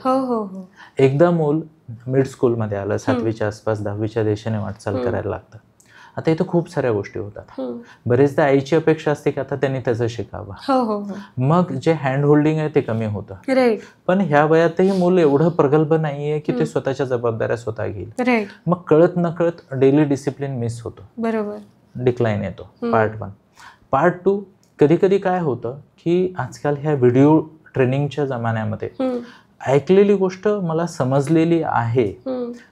एकदा मूल मिड स्कूलमध्ये आलं, 7वीच्या आसपास 10वीच्या दिशेने वाटचाल करायला लागतं. आता इथं खूप साऱ्या गोष्टी होतात. बरेचदा आईची अपेक्षा असते की आता त्यांनी त्याचं शिकावं, मग जे हँड होल्डिंग आहे ते कमी होतं. पण ह्या वयातही मूल एवढं प्रगल्भ नाहीये की ते स्वतःच्या जबाबदाऱ्या स्वतः घेईल. मग कळत नकळत डेली डिसिप्लिन मिस होतो, डिक्लाइन येतो. पार्ट 1. पार्ट 2, कधी कधी काय होतं की आजकाल ह्या व्हिडिओ ट्रेनिंगच्या जमान्यामध्ये ऐकलेली गोष्ट मला समजलेली आहे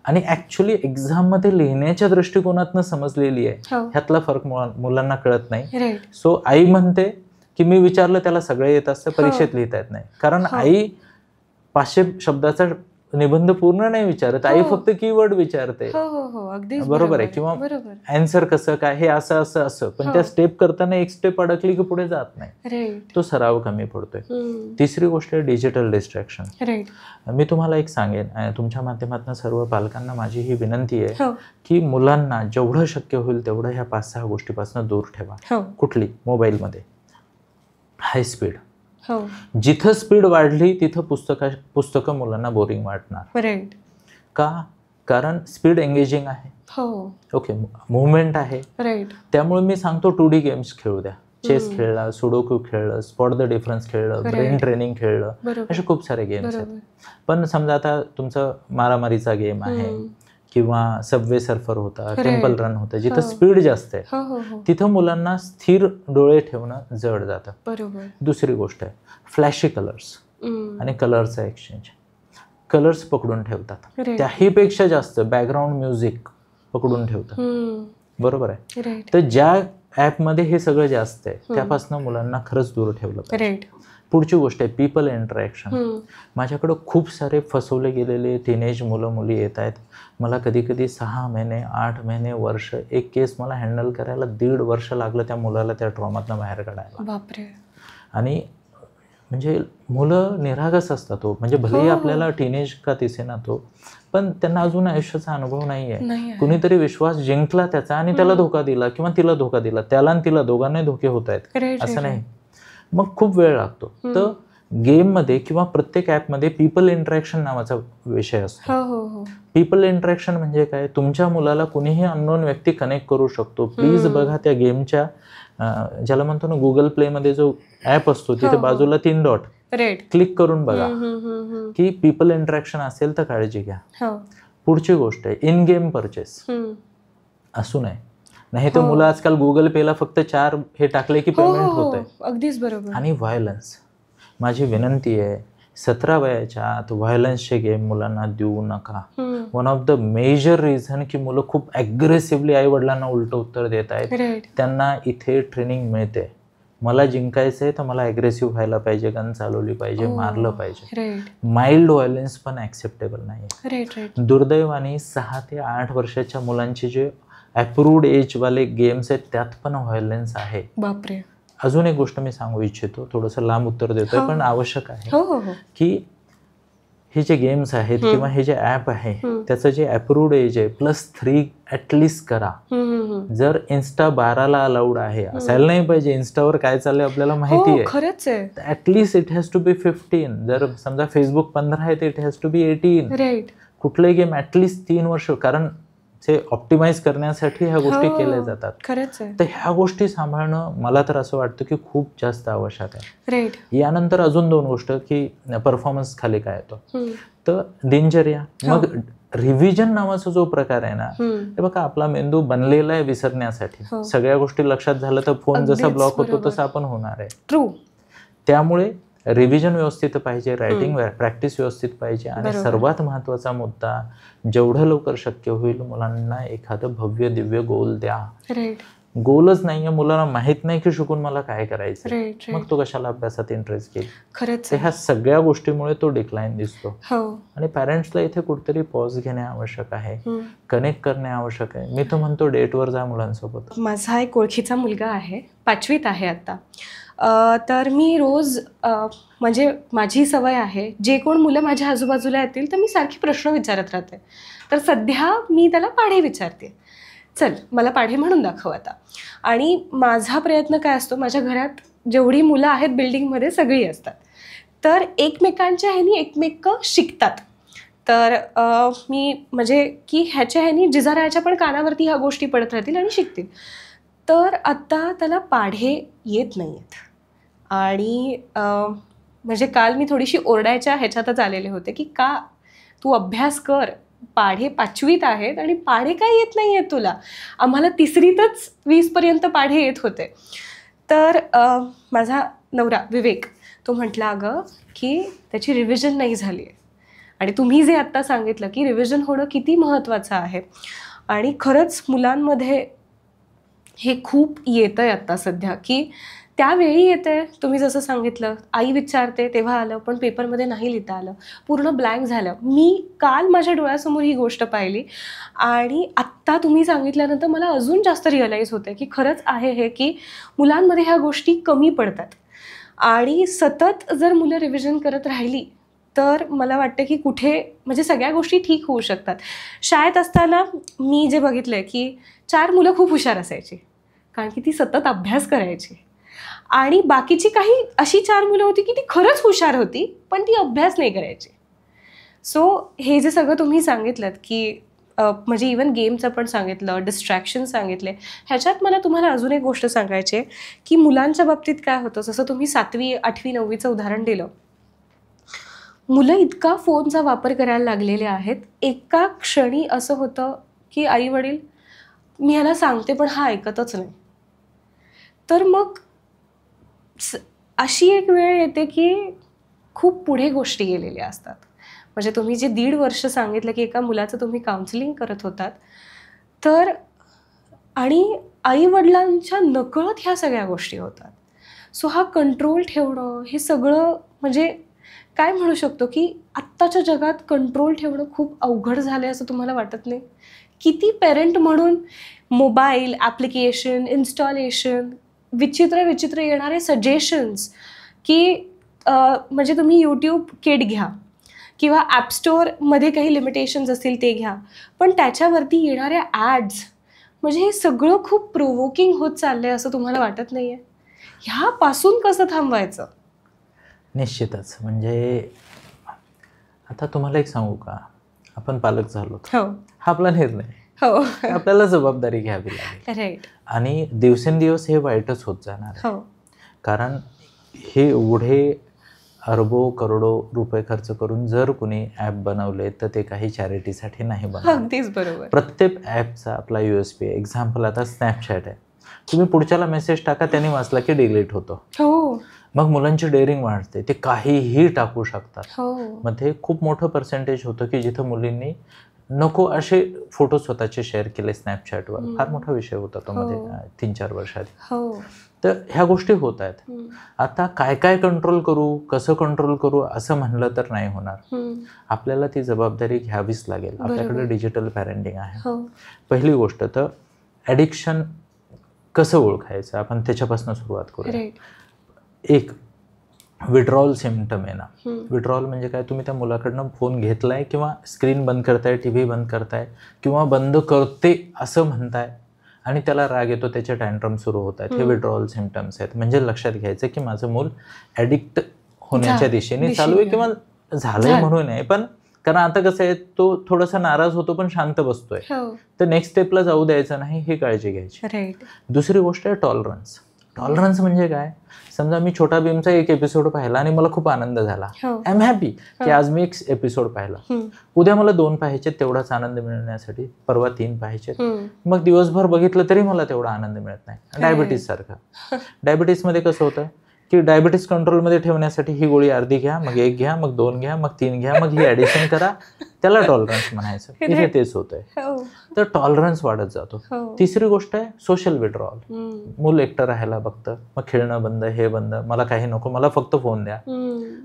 आणि ऍक्च्युली एक्झाम मध्ये लिहिण्याच्या दृष्टिकोनातनं समजलेली आहे, ह्यातला फरक मुलांना कळत नाही. सो आई म्हणते की मी विचारलं त्याला सगळं येत असतं, परीक्षेत लिहिता येत नाही. कारण आई 500 शब्दाचा निबंध पूर्ण नाही विचारत, आई फक्त कीवर्ड विचारते. बरोबर आहे. किंवा आन्सर कसं काय हे असं असं असं, पण त्या स्टेप करताना एक स्टेप अडकली की पुढे जात नाही, तो सराव कमी पडतोय. तिसरी गोष्ट आहे डिजिटल डिस्ट्रॅक्शन. मी तुम्हाला एक सांगेन, तुमच्या माध्यमातून सर्व पालकांना माझी ही विनंती आहे की मुलांना जेवढं शक्य होईल तेवढं ह्या 5-6 गोष्टीपासून दूर ठेवा. कुठली? मोबाईलमध्ये हाय स्पीड. जिथं स्पीड वाढली तिथं पुस्तकं मुलांना बोरिंग वाटणार. का? कारण स्पीड एंगेजिंग आहे, ओके, मुवमेंट आहे. त्यामुळे मी सांगतो 2D गेम्स खेळू द्या. चेस खेळला, सुडोकू खेळलं, स्पॉट द डिफरन्स खेळलं, ब्रेन ट्रेनिंग खेळलं, असे खूप सारे गेम्स आहेत. पण समजा आता तुमचं मारामारीचा गेम आहे किंवा सबवे सर्फर होता, टेम्पल रन होतं, जिथं स्पीड जास्त आहे तिथं मुलांना स्थिर डोळे ठेवणं जड जातं. दुसरी गोष्ट आहे फ्लॅशी कलर्स आणि कलरचा एक्सचेंज. कलर्स पकडून ठेवतात, त्याहीपेक्षा जास्त बॅकग्राऊंड म्युझिक पकडून ठेवतात. बरोबर आहे. तर ज्या ॲपमध्ये हे सगळं जास्त आहे त्यापासून मुलांना खरंच दूर ठेवलं पाहिजे. पुढची गोष्ट आहे पीपल इंटरॅक्शन. माझ्याकडं खूप सारे फसवले गेलेले टीनेज मुलं मुली येत आहेत. मला कधी कधी 6 महिने 8 महिने वर्ष एक केस मला हँडल करायला 1.5 वर्ष लागलं त्या मुलाला त्या ट्रॉमातनं बाहेर काढायला. आणि म्हणजे मुलं निरागस असतात, म्हणजे भलेही आपल्याला टीनेज का दिसेना तो, पण त्यांना अजून आयुष्याचा अनुभव नाही आहे. कुणीतरी विश्वास जिंकला त्याचा आणि त्याला धोका दिला किंवा तिला धोका दिला, त्याला आणि तिला दोघांनाही धोके होत आहेत असं नाही. मग खूप वेळ लागतो. तर गेममध्ये किंवा प्रत्येक ॲपमध्ये पीपल इंटरॅक्शन नावाचा विषय असतो. पीपल इंटरॅक्शन म्हणजे काय? तुमच्या मुलाला कुणीही अननोन व्यक्ती कनेक्ट करू शकतो. प्लीज बघा त्या गेमच्या ज्याला म्हणतो ना गुगल प्लेमध्ये जो ॲप असतो तिथे बाजूला 3 डॉट क्लिक करून बघा की पीपल इंटरॅक्शन असेल तर काळजी घ्या. पुढची गोष्ट आहे इन गेम परचेस असू नये. नाही तर मुलं आजकाल गुगल पेला फक्त 4 हे टाकले की पेमेंट होत आहे. अगदीच बरोबर. आणि व्हायलन्स, माझी विनंती आहे 17 वयाच्या आत व्हायलन्सचे गेम मुलांना देऊ नका. One of the major reason की मुलं खूप ॲग्रेसिव्हली आई वडिलांना उलट उत्तर देत आहेत. त्यांना इथे ट्रेनिंग मिळते, मला जिंकायचंय तर मला ॲग्रेसिव्ह व्हायला पाहिजे, गन चालवली पाहिजे, मारलं पाहिजे. माइल्ड व्हायलन्स पण ॲक्सेप्टेबल नाही. दुर्दैवाने 6 ते 8 वर्षाच्या मुलांची जे अप्रूव्ड एजवाले गेम्स आहेत त्यात पण व्हायलन्स आहे. अजून एक गोष्ट मी सांगू इच्छितो, थोडंसं लांब उत्तर देतोय पण आवश्यक आहे, की हे जे गेम्स आहेत किंवा हे जे ऍप आहे त्याचं जे अप्रूव्ड एज आहे +3 ऍटलिस्ट करा. जर इन्स्टा 12ला अलाउड आहे, असायला नाही पाहिजे, इन्स्टावर काय चाललंय आपल्याला माहिती आहे, खरंच आहे, at least it has to be 15. जर समजा फेसबुक 15 आहे तर it has to be 18. Right. कुठलंही गेम ऍटलिस्ट 3 वर्ष, कारण ते ऑप्टिमाइज करण्यासाठी ह्या गोष्टी केल्या जातात. खरंच आहे. तर ह्या गोष्टी सांभाळणं मला तर असं वाटतं की खूप जास्त आवश्यक आहे. राईट. यानंतर अजून 2 गोष्ट की परफॉर्मन्स खाली काय येतो, तर दिनचर्या. मग रिव्हिजन नावाचा जो प्रकार आहे ना, हे बघा आपला मेंदू बनलेला आहे विसरण्यासाठी. सगळ्या गोष्टी लक्षात झालं तर फोन जसा ब्लॉक होतो तसा आपण होणार आहे. ट्रू. त्यामुळे रिव्हिजन व्यवस्थित पाहिजे, रायटिंग प्रॅक्टिस व्यवस्थित पाहिजे, आणि सर्वात महत्वाचा मुद्दा, जेवढं लवकर शक्य होईल मुलांना एखादं भव्य दिव्य गोल द्या. गोलच नाहीये, मुलांना माहित नाही की शिकून मला काय करायचं, मग तो कशाला अभ्यासात इंटरेस्ट घेईल. खरंच. ह्या सगळ्या गोष्टीमुळे तो डिक्लाइन दिसतो. आणि पॅरेंट्सला इथे कुठेतरी पॉज घेणे आवश्यक आहे, कनेक्ट करणे आवश्यक आहे. मी तर म्हणतो डेटवर जा मुलांसोबत. माझा एक ओळखीचा मुलगा आहे, 5वीत आहे आता. तर मी रोज म्हणजे माझी सवय आहे, जे कोण मुलं माझ्या आजूबाजूला येतील तर मी सारखी प्रश्न विचारत राहते. तर सध्या मी त्याला पाढे विचारते, चल मला पाढे म्हणून दाखव आता. आणि माझा प्रयत्न काय असतो, माझ्या घरात जेवढी मुलं आहेत बिल्डिंगमध्ये सगळी असतात, तर एकमेकांच्या ह्यानी एकमेक शिकतात. तर मी म्हणजे की ह्याच्या ह्यानी जिजारायाच्या पण कानावरती ह्या गोष्टी पडत राहतील आणि शिकतील. तर आत्ता त्याला पाढे येत नाही आहेत. आणि म्हणजे काल मी थोडीशी ओरडायच्या ह्याच्यातच आलेले होते की का तू अभ्यास कर, पाढे 5वीत आहेत आणि पाढे काय येत नाही आहेत तुला, आम्हाला 3रीतच 20पर्यंत पाढे येत होते. तर माझा नवरा विवेक तो म्हटला अगं की त्याची रिव्हिजन नाही झाली आहे. आणि तुम्ही जे आत्ता सांगितलं की रिव्हिजन होणं किती महत्त्वाचं आहे, आणि खरंच मुलांमध्ये हे खूप येतं आहे आत्ता सध्या, की त्यावेळी येते, तुम्ही जसं सांगितलं आई विचारते तेव्हा आलं पण पेपरमध्ये नाही लिहिता आलं, पूर्ण ब्लँक झालं. मी काल माझ्या डोळ्यासमोर ही गोष्ट पाहिली आणि आत्ता तुम्ही सांगितल्यानंतर मला अजून जास्त रिअलाईज होते की खरंच आहे हे, की मुलांमध्ये ह्या गोष्टी कमी पडतात. आणि सतत जर मुलं रिव्हिजन करत राहिली तर मला वाटतं की कुठे म्हणजे सगळ्या गोष्टी ठीक होऊ शकतात. शाळेत असताना मी जे बघितलं आहे की 4 मुलं खूप हुशार असायची, कारण की ती सतत अभ्यास करायची, आणि बाकीची काही अशी 4 मुलं होती की ती खरंच हुशार होती पण ती अभ्यास नाही करायची. सो हे जे सगळं तुम्ही सांगितलं की म्हणजे इवन गेमचं पण सांगितलं, डिस्ट्रॅक्शन सांगितले, ह्याच्यात मला तुम्हाला अजून एक गोष्ट सांगायची आहे की मुलांच्या बाबतीत काय होतं, जसं तुम्ही 7वी 8वी 9वीचं उदाहरण दिलं, मुलं इतका फोनचा वापर करायला लागलेले आहेत, एका क्षणी असं होतं की आई वडील मी ह्याला सांगते पण हा ऐकतच नाही. तर मग अशी एक वेळ येते की खूप पुढे गोष्टी गेलेल्या असतात. म्हणजे तुम्ही जे 1.5 वर्ष सांगितलं की एका मुलाचं तुम्ही काउन्सिलिंग करत होतात, तर आणि आईवडिलांच्या नकळत ह्या सगळ्या गोष्टी होतात. सो हा कंट्रोल ठेवणं हे सगळं म्हणजे काय म्हणू शकतो की आत्ताच्या जगात कंट्रोल ठेवणं खूप अवघड झालं आहे असं तुम्हाला वाटत नाही? किती पेरेंट म्हणून मोबाईल ॲप्लिकेशन इन्स्टॉलेशन, विचित्र विचित्र येणारे सजेशन्स की म्हणजे तुम्ही यूट्यूब किड घ्या किंवा ॲप स्टोअरमध्ये काही लिमिटेशन्स असतील ते घ्या, पण त्याच्यावरती येणाऱ्या ॲड्स म्हणजे हे सगळं खूप प्रोवोकिंग होत चाललं आहे असं तुम्हाला वाटत नाही आहे? ह्यापासून कसं थांबवायचं? निश्चितच. म्हणजे आता तुम्हाला एक सांगू का, आपण पालक झालो, हो हा आपला निर्णय, हो आपल्याला जबाबदारी घ्यावी लागेल. राईट. आणि दिवसेंदिवस हे वाईटच होत जाणार, हो, कारण हे एवढे अरबो करोडो रुपये खर्च करून जर कुणी ॲप बनवले तर ते काही चॅरिटीसाठी नाही बनवले. अगदीच बरोबर. प्रत्येक ॲपचा आपला USP आहे. एक्झाम्पल आता स्नॅपचॅट आहे, तुम्ही पुढच्याला मेसेज टाका, त्याने वाचला की डिलीट होतो. हो, मग मुलांची डेअरिंग वाढते, ते काहीही टाकू शकतात. हो, मध्ये खूप मोठं पर्सेंटेज होतं की जिथं मुलींनी नको असे फोटो स्वतःचे शेअर केले स्नॅपचॅटवर. फार मोठा विषय होता तो मध्ये 3-4 वर्षाआधी. हो, तर ह्या गोष्टी होत आहेत. आता काय काय कंट्रोल करू, कसं कंट्रोल करू असं म्हणलं तर नाही होणार. आपल्याला ती जबाबदारी घ्यावीच लागेल. आपल्याकडे डिजिटल पॅरेंटिंग आहे. पहिली गोष्ट तर ॲडिक्शन कसं ओळखायचं आपण त्याच्यापासून सुरुवात करूया. एक विड्रॉल सिम्पटम आहे ना. विड्रॉल म्हणजे काय, तुम्ही त्या मुलाकडनं फोन घेतलाय किंवा स्क्रीन बंद करताय, टीव्ही बंद करताय किंवा बंद करते असं म्हणताय आणि त्याला राग येतो, त्याचे टँट्रम सुरू होत आहेत. हे विड्रॉल सिम्पटम्स आहेत. म्हणजे लक्षात घ्यायचं की माझं मूल ॲडिक्ट होण्याच्या दिशेने चालू आहे किंवा झालंय म्हणून आहे. पण कारण आता कसं आहे, तो थोडासा नाराज होतो पण शांत बसतोय, तर नेक्स्ट स्टेपला जाऊ द्यायचं नाही, ही काळजी घ्यायची. दुसरी गोष्ट आहे टॉलरन्स. टॉलरन्स म्हणजे काय, समजा मी छोटा भीमचा एक एपिसोड पाहिला आणि मला खूप आनंद झाला, आय एम हॅपी की आज मी एक एपिसोड पाहिला. उद्या मला 2 पाहायचे, तेवढाच आनंद मिळण्यासाठी परवा 3 पाहायचे, मग दिवसभर बघितलं तरी मला तेवढा आनंद मिळत नाही. डायबिटीस सारखं. डायबिटीसमध्ये कसं होतं की डायबिटीस कंट्रोलमध्ये ठेवण्यासाठी ही गोळी अर्धी घ्या, मग 1 घ्या, मग 2 घ्या, मग 3 घ्या, मग ही ॲडिशन करा, त्याला टॉलरन्स म्हणायचं. इथे तेच होतंय. तर टॉलरन्स वाढत जातो. तिसरी गोष्ट आहे सोशल विड्रॉल. मूल एकटं राहायला बघतं, मग खेळणं बंद, हे बंद, मला काही नको, मला फक्त फोन द्या,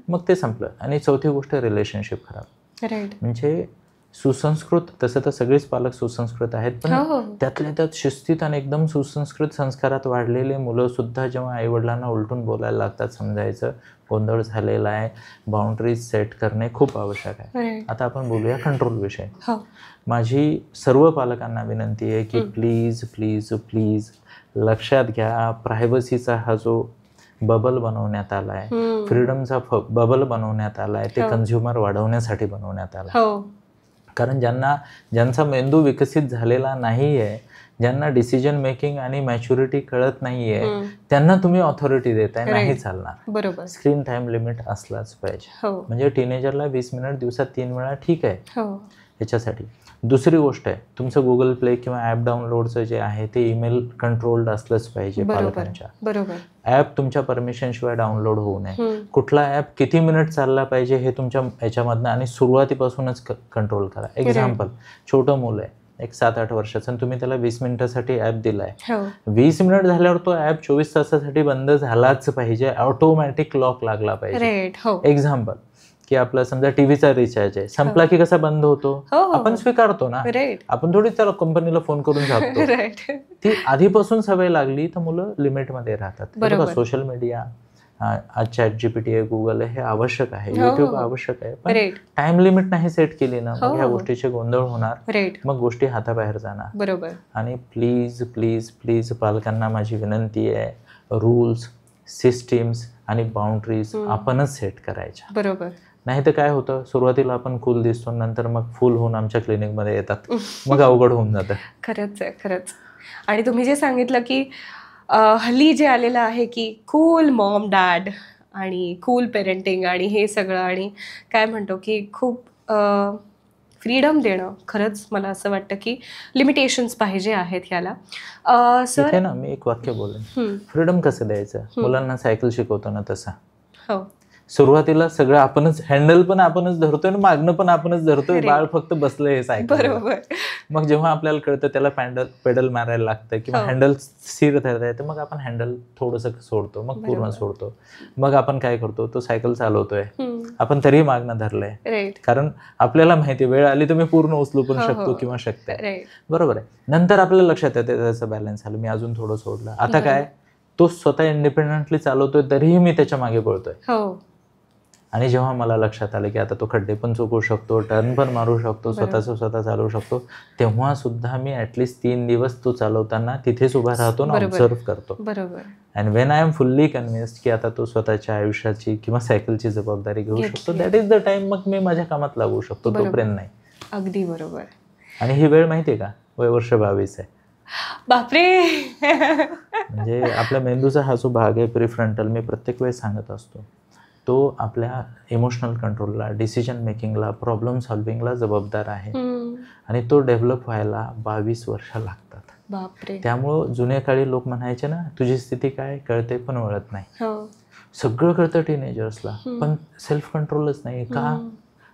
मग ते संपलं. आणि चौथी गोष्ट रिलेशनशिप खराब. म्हणजे सुसंस्कृत, तसं तर सगळेच पालक सुसंस्कृत आहेत, पण त्यातल्या त्यात शिस्तीत आणि एकदम सुसंस्कृत संस्कारात वाढलेले मुलं सुद्धा जेव्हा आईवडिलांना उलटून बोलायला लागतात, समजायचं गोंधळ झालेला आहे, बाउंड्रीज सेट करणे खूप आवश्यक आहे. आता आपण बोलूया कंट्रोल विषय. माझी सर्व पालकांना विनंती आहे की प्लीज प्लीज प्लीज लक्षात घ्या, प्रायव्हसीचा हा जो बबल बनवण्यात आलाय, फ्रीडमचा बबल बनवण्यात आलाय, ते कन्झ्युमर वाढवण्यासाठी बनवण्यात आलाय. कारण ज्यांचा मेंदू विकसित झालेला नाही आहे, ज्यांना डिसिजन मेकिंग आणि मॅच्युरिटी कळत नाहीये, त्यांना तुम्ही ऑथॉरिटी देताय, नाही चालणार. बरोबर. स्क्रीन टाइम लिमिट असलाच पाहिजे. म्हणजे टीनेजरला 20 मिनिट दिवसात 3 वेळा ठीक आहे ह्याच्यासाठी. दुसरी गोष्ट आहे, तुमचं गुगल प्ले किंवा ॲप डाउनलोडचं जे आहे ते ईमेल कंट्रोल्ड असलंच पाहिजे पालकांच्या. ॲप तुमच्या परमिशनशिवाय डाउनलोड होऊ नये. कुठला ॲप किती मिनिट चालला पाहिजे हे तुमच्या ह्याच्यामधनं आणि सुरुवातीपासूनच कंट्रोल करा. एक्झाम्पल, छोटं मुलं आहे, एक 7-8 वर्षाचं, आणि तुम्ही त्याला 20 मिनिटासाठी ॲप दिलाय, 20 मिनिट झाल्यावर तो ॲप 24 तासासाठी बंद झालाच पाहिजे, ऑटोमॅटिक लॉक लागला पाहिजे. एक्झाम्पल की आपला समजा टीव्हीचा रिचार्ज आहे, संपला की कसा बंद होतो, आपण स्वीकारतो ना, आपण थोडी त्याला कंपनीला फोन करून जातो. ती आधीपासून सवय लागली तर मुलं लिमिटमध्ये राहतात. सोशल मीडिया, आज ChatGPT आहे, गुगल आहे, हे आवश्यक आहे, युट्यूब आवश्यक आहे, पण टाइम लिमिट नाही सेट केली ना, मग ह्या गोष्टीचे गोंधळ होणार, मग गोष्टी हाताबाहेर जाणार. आणि प्लीज प्लीज प्लीज पालकांना माझी विनंती आहे, रूल्स, सिस्टीम्स आणि बाउंड्रीज आपणच सेट करायच्या. नाही तर काय होतं, सुरुवातीला आपण कूल दिसतो, नंतर मग फुल होऊन आमच्या क्लिनिकमध्ये येतात, मग अवघड होऊन जातं. खरंच आहे, खरंच. आणि तुम्ही जे सांगितलं की हल्ली जे आलेलं आहे की कूल मॉम डॅड आणि कूल पेरेंटिंग आणि हे सगळं, आणि काय म्हणतो की खूप फ्रीडम देणं, खरंच मला असं वाटतं की लिमिटेशन्स पाहिजे आहेत ह्याला. सर ना, मी एक वाक्य बोलेन, फ्रीडम कसं द्यायचं, मुलांना सायकल शिकवतो ना तसं. सुरुवातीला सगळं आपणच, हँडल पण आपणच धरतोय आणि मागणं पण आपणच धरतोय, बाळ फक्त बसलंय हे सायकल. मग जेव्हा आपल्याला कळतं त्याला पेडल मारायला लागतं किंवा हँडल स्थिर धरता येतं, मग आपण हँडल थोडंसं सोडतो, मग पूर्ण सोडतो. मग आपण काय करतो, तो सायकल चालवतोय, आपण तरीही मागणं धरलंय, कारण आपल्याला माहिती वेळ आली तर मी पूर्ण उचलू पण शकतो किंवा शकते. बरोबर आहे. नंतर आपल्याला लक्षात येतं त्याचं बॅलन्स आलं, मी अजून थोडं सोडलं, आता काय, तो स्वतः इंडिपेंडेंटली चालवतोय तरीही मी त्याच्या मागे पळतोय. आणि जेव्हा मला लक्षात आलं की आता तो खड्डे पण चुकवू शकतो, टर्न पण मारू शकतो, स्वतः चालवू शकतो, तेव्हा सुद्धा मी ॲटलिस्ट 3 दिवस तो चालवताना तिथेच उभा राहतो आणि ऑब्झर्व करतो. And when I am fully convinced की आता तो स्वतःच्या आयुष्याची किंवा सायकलची जबाबदारी घेऊ शकतो, दॅट इज द टाइम मग मी माझ्या कामात लागू शकतो, तोपर्यंत नाही. अगदी बरोबर. आणि ही वेळ माहितीये का, वय वर्ष 22 आहे. बापरे. म्हणजे आपल्या मेंदूचा हा जो भाग आहे प्रीफ्रंटल, मी प्रत्येक वेळेस सांगत असतो, तो आपल्या इमोशनल कंट्रोलला, डिसिजन मेकिंगला, प्रॉब्लेम सॉल्व्हिंगला जबाबदार आहे. आणि तो डेव्हलप व्हायला 22 वर्ष लागतात. त्यामुळं जुन्या काळी लोक म्हणायचे ना, तुझी स्थिती काय कळते पण वळत नाही. सगळं कळतं टीनेजर्सला, पण सेल्फ कंट्रोलच नाही. का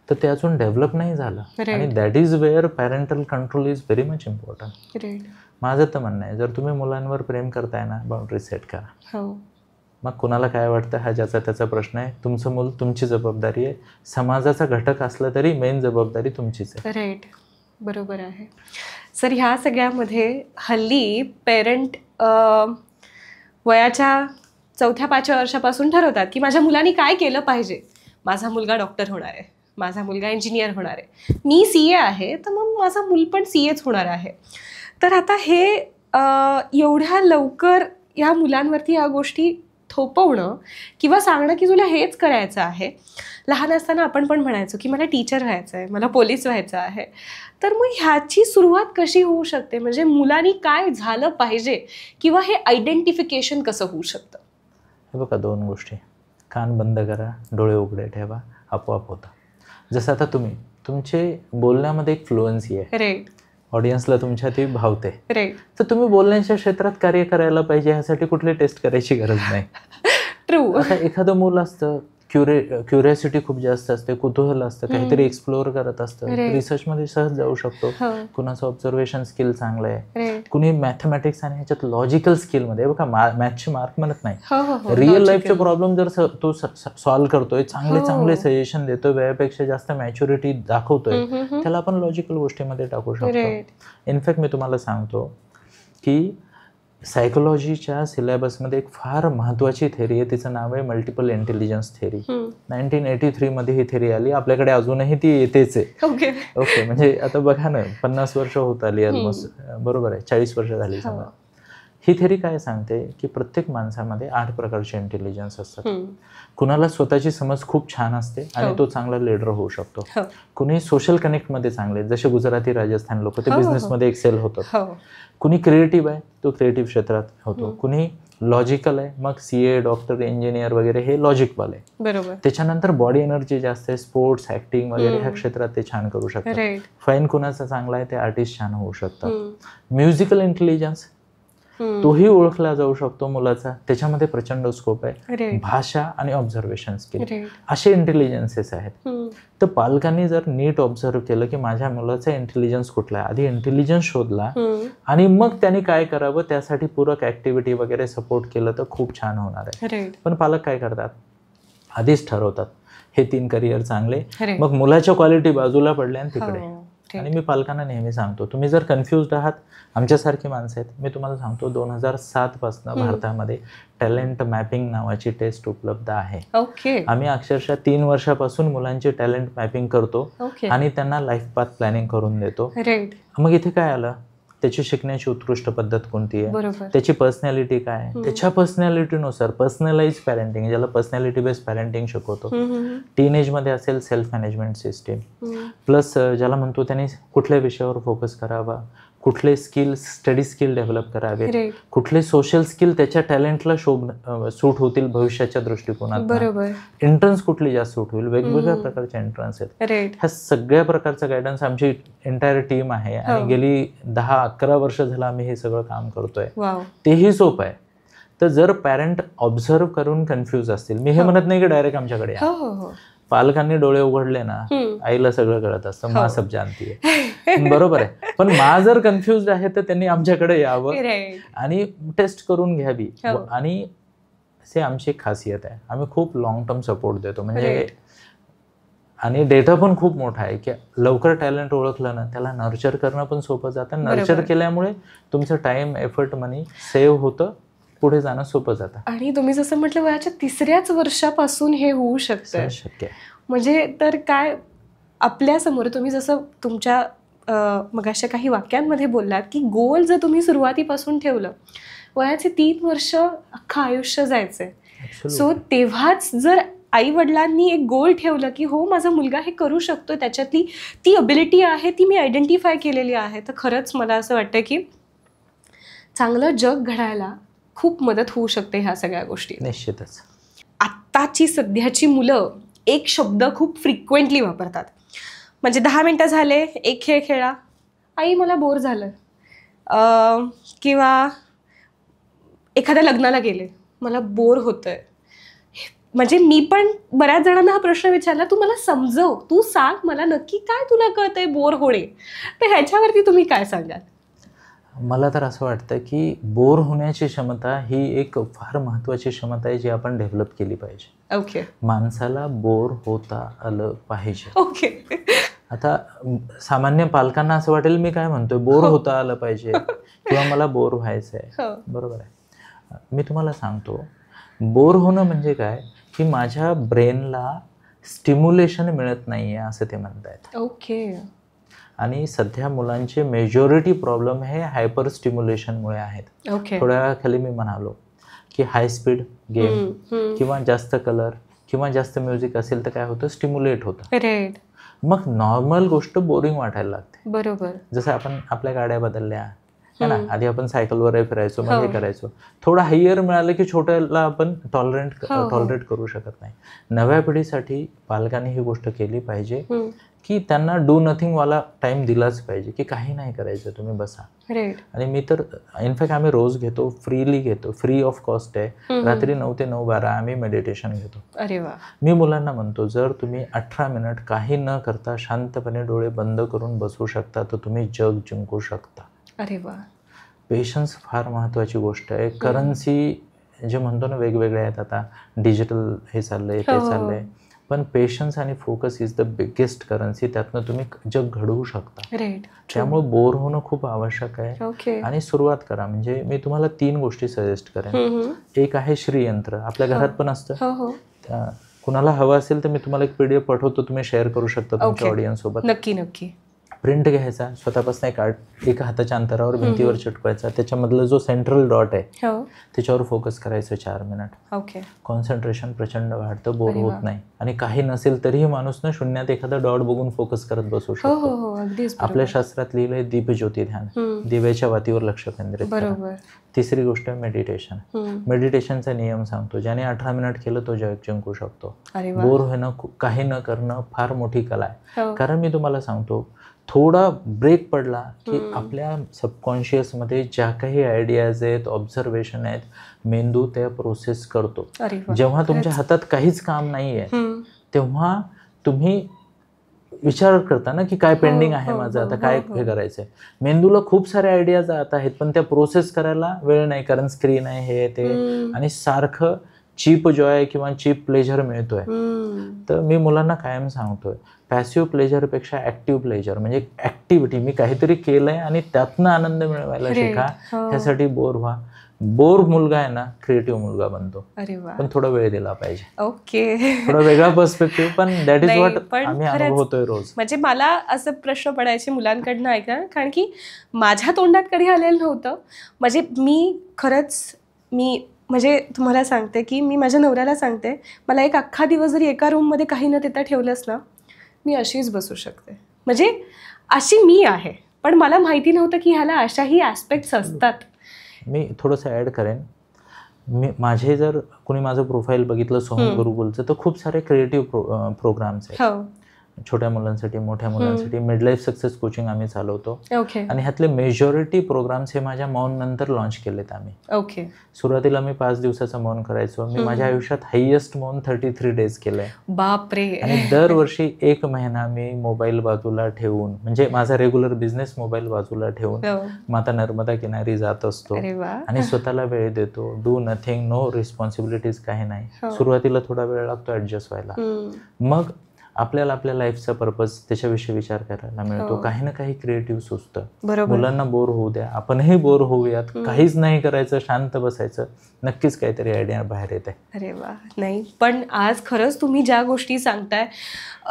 तर ते अजून डेव्हलप नाही झालं. आणि that is where parental control is very much important. माझं तर म्हणणं आहे, जर तुम्ही मुलांवर प्रेम करताय ना, बाउंड्री सेट करा. मग कुणाला काय वाटतं हा ज्याचा त्याचा प्रश्न आहे. तुमचं मूल तुमची जबाबदारी आहे. समाजाचा घटक असला तरी मेन जबाबदारी तुमचीच आहे. राईट, बरोबर आहे. सर, ह्या सगळ्यामध्ये हल्ली पेरेंट वयाच्या 4-5 वर्षापासून ठरवतात की माझ्या मुलांनी काय केलं पाहिजे. माझा मुलगा डॉक्टर होणार आहे, माझा मुलगा इंजिनियर होणार आहे, मी CA आहे तर मग माझा मूल पण CAच होणार आहे. तर आता हे एवढ्या लवकर या मुलांवरती या गोष्टी थोपवणं किंवा सांगणं की तुला हेच करायचं आहे. लहान असताना आपण पण म्हणायचो की मला टीचर व्हायचं आहे, मला पोलीस व्हायचं आहे. तर मग ह्याची सुरुवात कशी होऊ शकते, म्हणजे मुलांनी काय झालं पाहिजे किंवा हे आयडेंटिफिकेशन कसं होऊ शकतं? हे बघा, 2 गोष्टी. कान बंद करा, डोळे उघडे ठेवा, आपोआप होतं. जसं आता तुमचे बोलण्यामध्ये एक फ्लुएन्सी आहे, राईट, ऑडियन्सला तुमच्या ती भावते, राईट. तर तुम्ही बोलण्याच्या क्षेत्रात कार्य करायला पाहिजे. ह्यासाठी कुठली टेस्ट करायची गरज नाही. ट्रू. आता एखादं मूल असतं, क्युरिओसिटी खूप जास्त असते, कुतूहल असतं, काहीतरी एक्सप्लोअर करत असतं, रिसर्चमध्ये सहज जाऊ शकतो. कुणाचं ऑब्झर्वेशन स्किल चांगलं आहे, कुणी मॅथमॅटिक्स आणि ह्याच्यात लॉजिकल स्किलमध्ये, बघा मॅथ्सचे मार्क म्हणत नाही, रिअल लाईफचे प्रॉब्लेम जर तो सॉल्व्ह करतोय, चांगले सजेशन देतोय, वेळेपेक्षा जास्त मॅच्युरिटी दाखवतोय, त्याला आपण लॉजिकल गोष्टीमध्ये टाकू शकतो. इनफॅक्ट मी तुम्हाला सांगतो की सायकोलॉजीच्या सिलेबसमध्ये एक फार महत्त्वाची थेरी आहे, तिचं नाव आहे मल्टिपल इंटेलिजन्स थेरी. 1983 मध्ये ही थेरी आली. आपल्याकडे अजूनही ती येतेच आहे. ओके, म्हणजे आता बघा ना, 50 वर्ष होत आली ऑलमोस्ट, बरोबर आहे, 40 वर्ष झाली समजा. ही थेरी काय सांगते की प्रत्येक माणसामध्ये 8 प्रकारचे इंटेलिजन्स असतात. कुणाला स्वतःची समज खूप छान असते आणि तो चांगला लीडर होऊ शकतो. कुणी सोशल कनेक्टमध्ये चांगले, जसे गुजराती राजस्थान लोक, ते बिझनेसमध्ये एक्सेल होतात. कुणी क्रिएटिव्ह आहे, तो क्रिएटिव्ह क्षेत्रात होतो. कुणी लॉजिकल आहे, मग CA, डॉक्टर, इंजिनियर वगैरे हे लॉजिकवाले. बरोबर. त्याच्यानंतर बॉडी एनर्जी जास्त आहे, स्पोर्ट्स, ऍक्टिंग वगैरे ह्या क्षेत्रात ते छान करू शकतात. फाईन कुणाचा चांगला आहे, ते आर्टिस्ट छान होऊ शकतात. म्युझिकल इंटेलिजन्स तोही ओळखला जाऊ शकतो मुलाचा, त्याच्यामध्ये प्रचंड स्कोप आहे. भाषा आणि ऑब्झर्वेशन स्किल असे इंटेलिजन्सेस आहेत. तर पालकांनी जर नीट ऑब्झर्व केलं की माझ्या मुलाचा इंटेलिजन्स कुठला आहे, आधी इंटेलिजन्स शोधला आणि मग त्यांनी काय करावं, त्यासाठी पूरक ऍक्टिव्हिटी वगैरे सपोर्ट केलं तर खूप छान होणार आहे. पण पालक काय करतात, आधीच ठरवतात हे 3 करिअर चांगले, मग मुलाच्या क्वालिटी बाजूला पडल्या आणि तिकडे. आणि मी पालकांना नेहमी सांगतो, तुम्ही जर कन्फ्युज्ड आहात, आमच्यासारखी माणसं आहेत, मी तुम्हाला सांगतो 2007 पासून भारतामध्ये टॅलेंट मॅपिंग नावाची टेस्ट उपलब्ध आहे. आम्ही अक्षरशः 3 वर्षापासून मुलांची टॅलेंट मॅपिंग करतो आणि त्यांना लाईफ पाथ प्लॅनिंग करून देतो. मग इथे काय आलं, त्याची शिकण्याची उत्कृष्ट पद्धत कोणती आहे, त्याची पर्सनॅलिटी काय आहे, त्याच्या पर्सनॅलिटीनुसार पर्सनलाइज पॅरेंटिंग, ज्याला पर्सनॅलिटी बेस्ड पॅरेंटिंग शिकवतो. टीनेजमध्ये असेल सेल्फ मॅनेजमेंट सिस्टीम, प्लस ज्याला म्हणतो त्यांनी कुठल्या विषयावर फोकस करावा, कुठले स्किल, स्टडी स्किल डेव्हलप करावे, कुठले सोशल स्किल त्याच्या टॅलेंटला सूट होतील भविष्याच्या दृष्टिकोनात, एंट्रन्स कुठली जास्त सूट होईल, वेगवेगळ्या प्रकारचे एंट्रन्स आहेत. ह्या सगळ्या प्रकारचा गायडन्स आमची एंटायर टीम आहे आणि गेली 10-11 वर्ष झालं आम्ही हे सगळं काम करतोय. तेही सोपं आहे. तर जर पॅरेंट ऑब्झर्व करून कन्फ्युज असतील, मी हे म्हणत नाही की डायरेक्ट आमच्याकडे, पालकांनी डोळे उघडले ना, आईला सगळं कळत असतं, मा सब जानती आहे, बरोबर आहे. पण मा जर कन्फ्युज आहे तर त्यांनी आमच्याकडे यावं आणि टेस्ट करून घ्यावी. आणि असे आमची एक खासियत आहे, आम्ही खूप लॉंग टर्म सपोर्ट देतो. म्हणजे आणि डेटा पण खूप मोठा आहे की लवकर टॅलेंट ओळखलं ना, त्याला नर्चर करणं पण सोपं जातं. नर्चर केल्यामुळे तुमचं टाइम, एफर्ट, मनी सेव्ह होतं, पुढे जाणं सोपं जातं. आणि तुम्ही जसं म्हटलं, वयाच्या 3ऱ्याच वर्षापासून हे होऊ शकतं. शक्य म्हणजे तर काय आपल्या समोर, तुम्ही जसं तुमच्या मगाशी काही वाक्यांमध्ये बोललात की गोल जर तुम्ही सुरुवातीपासून ठेवलं, वयाचे 3 वर्ष अख्खं आयुष्य जायचंय. सो तेव्हाच जर आई वडिलांनी एक गोल ठेवलं की हो माझा मुलगा हे करू शकतो, त्याच्यातली ती अबिलिटी आहे, ती मी आयडेंटिफाय केलेली आहे, तर खरंच मला असं वाटतं की चांगलं जग घडायला खूप मदत होऊ शकते ह्या सगळ्या गोष्टी. निश्चितच. आत्ताची सध्याची मुलं एक शब्द खूप फ्रिक्वेंटली वापरतात, म्हणजे 10 मिनिटं झाले, एक खेळ खेळा, आई मला बोर झालं, किंवा एखाद्या लग्नाला गेले, मला बोर होतंय. म्हणजे मी पण बऱ्याच जणांना हा प्रश्न विचारला, तू मला समजव, तू सांग मला नक्की काय तुला कळतंय बोर होणे. तर ह्याच्यावरती तुम्ही काय सांगाल? मला तर असं वाटतं की बोर होण्याची क्षमता ही एक फार महत्त्वाची क्षमता आहे, जी आपण डेव्हलप केली पाहिजे. माणसाला बोर होता आलं पाहिजे. आता सामान्य पालकांना असं वाटेल मी काय म्हणतोय, बोर होता आलं पाहिजे किंवा मला बोर व्हायचंय. बरोबर आहे. मी तुम्हाला सांगतो, बोर होणं म्हणजे काय की माझ्या ब्रेनला स्टिम्युलेशन मिळत नाहीये असं ते म्हणतायत. ओके. आणि सध्या मुलांचे मेजॉरिटी प्रॉब्लेम हे हायपर स्टिम्युलेशनमुळे आहेत. थोड्या वेळाखाली मी म्हणालो की हाय स्पीड गेम किंवा जास्त कलर किंवा जास्त म्युझिक असेल तर काय होतं, स्टिम्युलेट होतं. मग नॉर्मल गोष्ट बोरिंग वाटायला लागते. बरोबर. जसं आपण आपल्या गाड्या बदलल्या है ना, आधी आपण सायकलवर फिरायचो, मग हे करायचो. थोडं हायर मिळालं की छोट्याला आपण टॉलरेट करू शकत नाही. नव्या पिढीसाठी पालकांनी ही गोष्ट केली पाहिजे की त्यांना डू नथिंग वाला टाइम दिलाच पाहिजे, की काही नाही करायचं, तुम्ही बसा. आणि मी तर इनफॅक्ट आम्ही रोज घेतो, फ्रीली घेतो, फ्री ऑफ कॉस्ट आहे. रात्री 9 ते 9-12 आम्ही मेडिटेशन घेतो. अरे वा. मी मुलांना म्हणतो, जर तुम्ही 18 मिनिट काही न करता शांतपणे डोळे बंद करून बसू शकता तर तुम्ही जग जिंकू शकता. अरे वा. पेशन्स फार महत्वाची गोष्ट आहे. करन्सी जे म्हणतो ना वेगवेगळे आहेत, आता डिजिटल हे चाललंय ते चाललंय, पण पेशन्स आणि focus is the biggest currency. त्यातनं तुम्ही जग घडवू शकता. त्यामुळे बोर होणं खूप आवश्यक आहे. आणि सुरुवात करा. म्हणजे मी तुम्हाला 3 गोष्टी सजेस्ट करेन. एक आहे श्रीयंत्र, आपल्या घरात पण असतं. कुणाला हवं असेल तर मी तुम्हाला एक PDF पाठवतो, तुम्ही शेअर करू शकता तुमच्या ऑडियन्स सोबत. नक्की. प्रिंट घ्यायचा, स्वतःपासून एक हाताच्या अंतरावर भिंतीवर चिटकवायचा. त्याच्यामधलं जो सेंट्रल डॉट आहे त्याच्यावर फोकस करायचं 4 मिनिट. कॉन्सन्ट्रेशन प्रचंड वाढतं, बोर होत नाही. आणि काही नसेल तरीही माणूस ना शून्यात एखादा डॉट बघून फोकस करत बसू शकतो. आपल्या शास्त्रात लिहिलंय दीपज्योती ध्यान, दिव्याच्या वातीवर लक्ष केंद्रित करा. तिसरी गोष्ट आहे मेडिटेशन. मेडिटेशनचा नियम सांगतो, ज्याने 18 मिनिट केलं तो जग जिंकू शकतो. बोर होणं, काही न करणं फार मोठी कला आहे. कारण मी तुम्हाला सांगतो, थोडा ब्रेक पडला की आपल्या सबकॉन्शियसमध्ये ज्या काही आयडियाज आहेत, ऑब्झर्वेशन आहेत, मेंदू त्या प्रोसेस करतो. जेव्हा तुमच्या हातात काहीच काम नाहीये तेव्हा तुम्ही विचार करता ना की काय पेंडिंग आहे माझं, आता काय हे करायचंय. मेंदूला खूप सारे आयडियाज आता आहेत पण त्या प्रोसेस करायला वेळ नाही, कारण स्क्रीन आहे, हे ते, आणि सारखं चीप जॉय किंवा चीप प्लेजर मिळतोय. तर मी मुलांना कायम सांगतोय, पॅसिव्ह प्लेजरपेक्षा ऍक्टिव्ह प्लेजर म्हणजे ऍक्टिव्हिटी, मी काहीतरी केलंय आणि त्यातनं आनंद मिळवायला शिका. ह्यासाठी बोर व्हा. बोर मुलगा आहे ना क्रिएटिव्ह मुलगा बनतो. पण थोडा वेळ दिला पाहिजे. थोडा वेगळा पर्स्पेक्टिव्ह, पण दॅट इज व्हॉट आम्ही अनुभवतोय रोज. म्हणजे मला असं प्रश्न पडायचे मुलांकडनं ऐका, कारण की माझ्या तोंडात कधी आलेलं नव्हतं. म्हणजे मी म्हणजे तुम्हाला सांगते की मी माझ्या नवऱ्याला सांगते, मला एक अख्खा दिवस जरी एका रूममध्ये काही न देता ठेवलंस ना, मी अशीच बसू शकते. म्हणजे अशी मी आहे. पण मला माहिती नव्हतं की ह्याला अशाही ॲस्पेक्ट्स असतात. मी थोडंसं ॲड करेन. माझे जर कोणी माझं प्रोफाईल बघितलं सोहम गुरुकुलचं, तर खूप सारे क्रिएटिव्ह प्रोग्राम्स आहेत. छोट्या मुलांसाठी, मोठ्या मुलांसाठी मिड लाईफ सक्सेस कोचिंग आम्ही चालवतो. आणि ह्यातले मेजॉरिटी प्रोग्राम्स हे माझ्या मौन नंतर लॉन्च केलेत आम्ही. सुरुवातीला मी 5 दिवसाचं मौन करायचो. मी माझ्या आयुष्यात हायेस्ट मौन 33 डेज केलंय. बापरे. आणि दरवर्षी 1 महिना मी मोबाईल बाजूला ठेवून, म्हणजे माझा रेग्युलर बिझनेस मोबाईल बाजूला ठेवून माता नर्मदा किनारी जात असतो आणि स्वतःला वेळ देतो. डू नथिंग, नो रिस्पॉन्सिबिलिटीज, काही नाही. सुरुवातीला थोडा वेळ लागतो ऍडजस्ट व्हायला. मग आपल्याला आपल्या लाईफचा पर्पज त्याच्याविषयी विचार करायला मिळतो. काही ना काही क्रिएटिव्ह सुचतं. मुलांना बोर होऊ द्या, आपणही बोर होऊयात. काहीच नाही करायचं, शांत बसायचं, नक्कीच काहीतरी आयडिया बाहेर येते. अरे वा. नाही पण आज खरंच तुम्ही ज्या गोष्टी सांगताय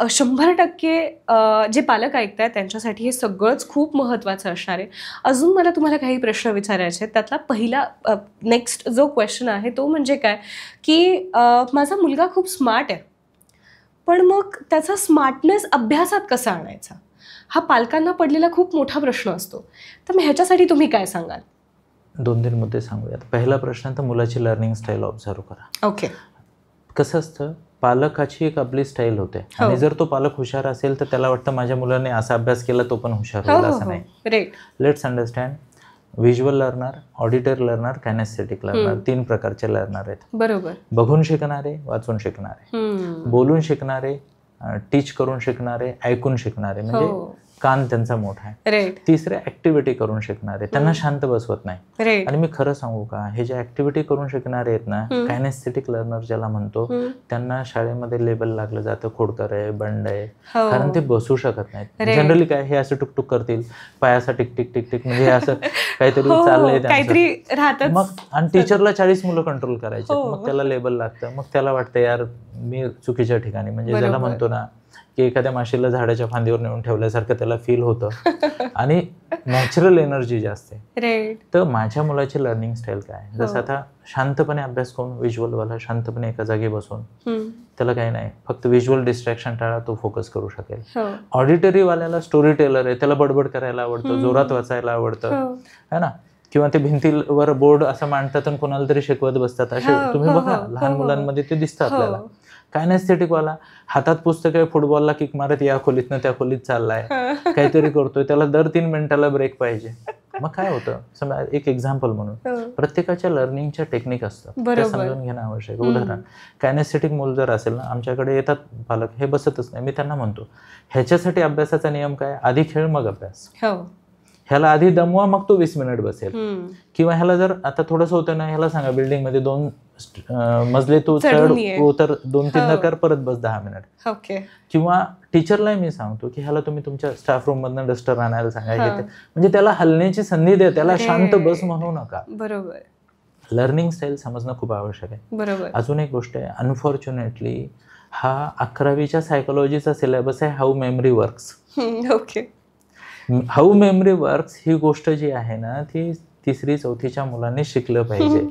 100% जे पालक ऐकताय त्यांच्यासाठी हे सगळंच खूप महत्त्वाचं असणार आहे. अजून मला तुम्हाला काही प्रश्न विचारायचे आहेत. त्यातला पहिला नेक्स्ट जो क्वेश्चन आहे तो म्हणजे काय की माझा मुलगा खूप स्मार्ट आहे, पण मग त्याचा स्मार्टनेस अभ्यासात कसा आणायचा, हा पालकांना पडलेला खूप मोठा प्रश्न असतो. तर मग ह्याच्यासाठी तुम्ही काय सांगाल? 2-3 मुद्दे सांगूयात. पहिला प्रश्न तर मुलाची लर्निंग स्टाईल ऑब्झर्व करा. कसं असतं, पालकाची एक आपली स्टाईल होते आणि जर तो पालक हुशार असेल तर त्याला वाटतं माझ्या मुलाने असा अभ्यास केला तो पण हुशार होईल, असं नाही. Let's understand, visual learner, auditor learner, kinesthetic learner, 3 प्रकारचे लर्नर आहेत. बरोबर. बघून शिकणारे, वाचून शिकणारे, बोलून शिकणारे, टीच करून शिकणारे, ऐकून शिकणारे. म्हणजे कान त्यांचा मोठा आहे. तिसरे ऍक्टिव्हिटी करून शिकणारे, त्यांना शांत बसवत नाही. आणि मी खरं सांगू का, हे जे ऍक्टिव्हिटी करून शिकणारे आहेत ना, कायनेस्थेटिक लर्नर ज्याला म्हणतो, त्यांना शाळेमध्ये लेबल लागलं जातं खोडकर आहे, बंड आहे, कारण ते बसू शकत नाहीत. जनरली काय, हे असं टुकटुक करतील, पायाचा टिक टिक टिक टिक, म्हणजे असं काहीतरी चाललंय त्यांचं. मग आणि टीचरला 40 मुलं कंट्रोल करायचे, मग त्याला लेबल लागतं. मग त्याला वाटतं यार मी चुकीच्या ठिकाणी, म्हणजे ज्याला म्हणतो ना की एखाद्या माशीला झाडाच्या फांदीवर नेऊन ठेवल्यासारखं त्याला फील होतं आणि नॅचरल एनर्जी जास्त आहे. तर माझ्या मुलाची लर्निंग स्टाईल काय, जसं आता शांतपणे अभ्यास करून, व्हिज्युअलवाला शांतपणे एका जागी बसून, त्याला काही नाही, फक्त व्हिज्युअल डिस्ट्रॅक्शन टाळा, तो फोकस करू शकेल. ऑडिटरी वाल्याला स्टोरी टेलर आहे, त्याला बडबड करायला आवडतं, जोरात वाचायला आवडतं, है ना, किंवा ते भिंतीवर बोर्ड असं मांडतात आणि कोणाला तरी शिकवत बसतात, असे तुम्ही बघा लहान मुलांमध्ये ते दिसतं आपल्याला. कायनेस्थेटिक वाला हातात पुस्तक आहे, फुटबॉलला किक मारत या खोलीतनं त्या खोलीत चाललाय, काहीतरी करतोय, त्याला दर 3 मिनिटाला ब्रेक पाहिजे. मग काय होतं, समजा एक एक्झाम्पल म्हणून, प्रत्येकाच्या लर्निंगच्या टेक्निक असतात, त्या समजून घेणं आवश्यक. उदाहरण, कायनेस्थेटिक मूल जर असेल ना, आमच्याकडे येतात पालक, हे बसतच नाही, मी त्यांना म्हणतो ह्याच्यासाठी अभ्यासाचा नियम काय, आधी खेळ मग अभ्यास. ह्याला आधी दमवा, मग तो 20 मिनिट बसेल. किंवा ह्याला जर आता थोडंसं होतं ना, ह्याला सांगा बिल्डिंग मध्ये 2 मजले तू चढ तर 2-3 कर, परत बस 10 मिनिट. किंवा टीचरला मी सांगतो की ह्याला तुम्ही तुमच्या स्टाफ रूम मधनं डस्टर आणायला सांगायचे, म्हणजे त्याला हलण्याची संधी द्या, त्याला शांत बस म्हणू नका. बरोबर. लर्निंग स्टाईल समजणं खूप आवश्यक आहे. बरोबर. अजून एक गोष्ट आहे, अनफॉर्च्युनेटली हा 11वीच्या सायकोलॉजीचा सिलेबस आहे, how memory works. How memory works ही गोष्ट जी आहे ना, ती 3री-4थीच्या मुलांनी शिकलं पाहिजे.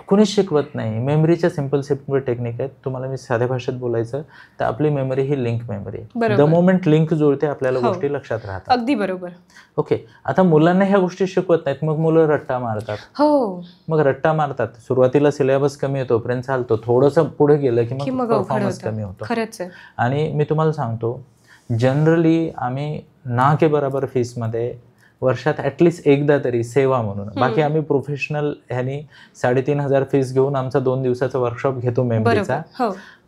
कुणीच शिकवत नाही. मेमरीच्या सिम्पल टेक्निक आहेत. तुम्हाला मी साध्या भाषेत बोलायचं तर आपली मेमरी ही लिंक मेमरी आहे. द मोमेंट लिंक जुळते आपल्याला गोष्टी लक्षात राहतात. अगदी बरोबर. ओके, आता मुलांना ह्या गोष्टी शिकवत नाहीत, मग मुलं रट्टा मारतात. मग रट्टा मारतात, सुरुवातीला सिलेबस कमी येतो, पर्यंत चालतो, थोडंसं पुढे गेलं की मग परफॉर्मन्स कमी होतो. आणि मी तुम्हाला सांगतो, जनरली आम्ही ना के बरोबर फीसमध्ये वर्षात ॲटलिस्ट एकदा तरी सेवा म्हणून, बाकी आम्ही प्रोफेशनल ह्यानी 3,500 फीस घेऊन आमचा 2 दिवसाचा वर्कशॉप घेतो मेमरीचा,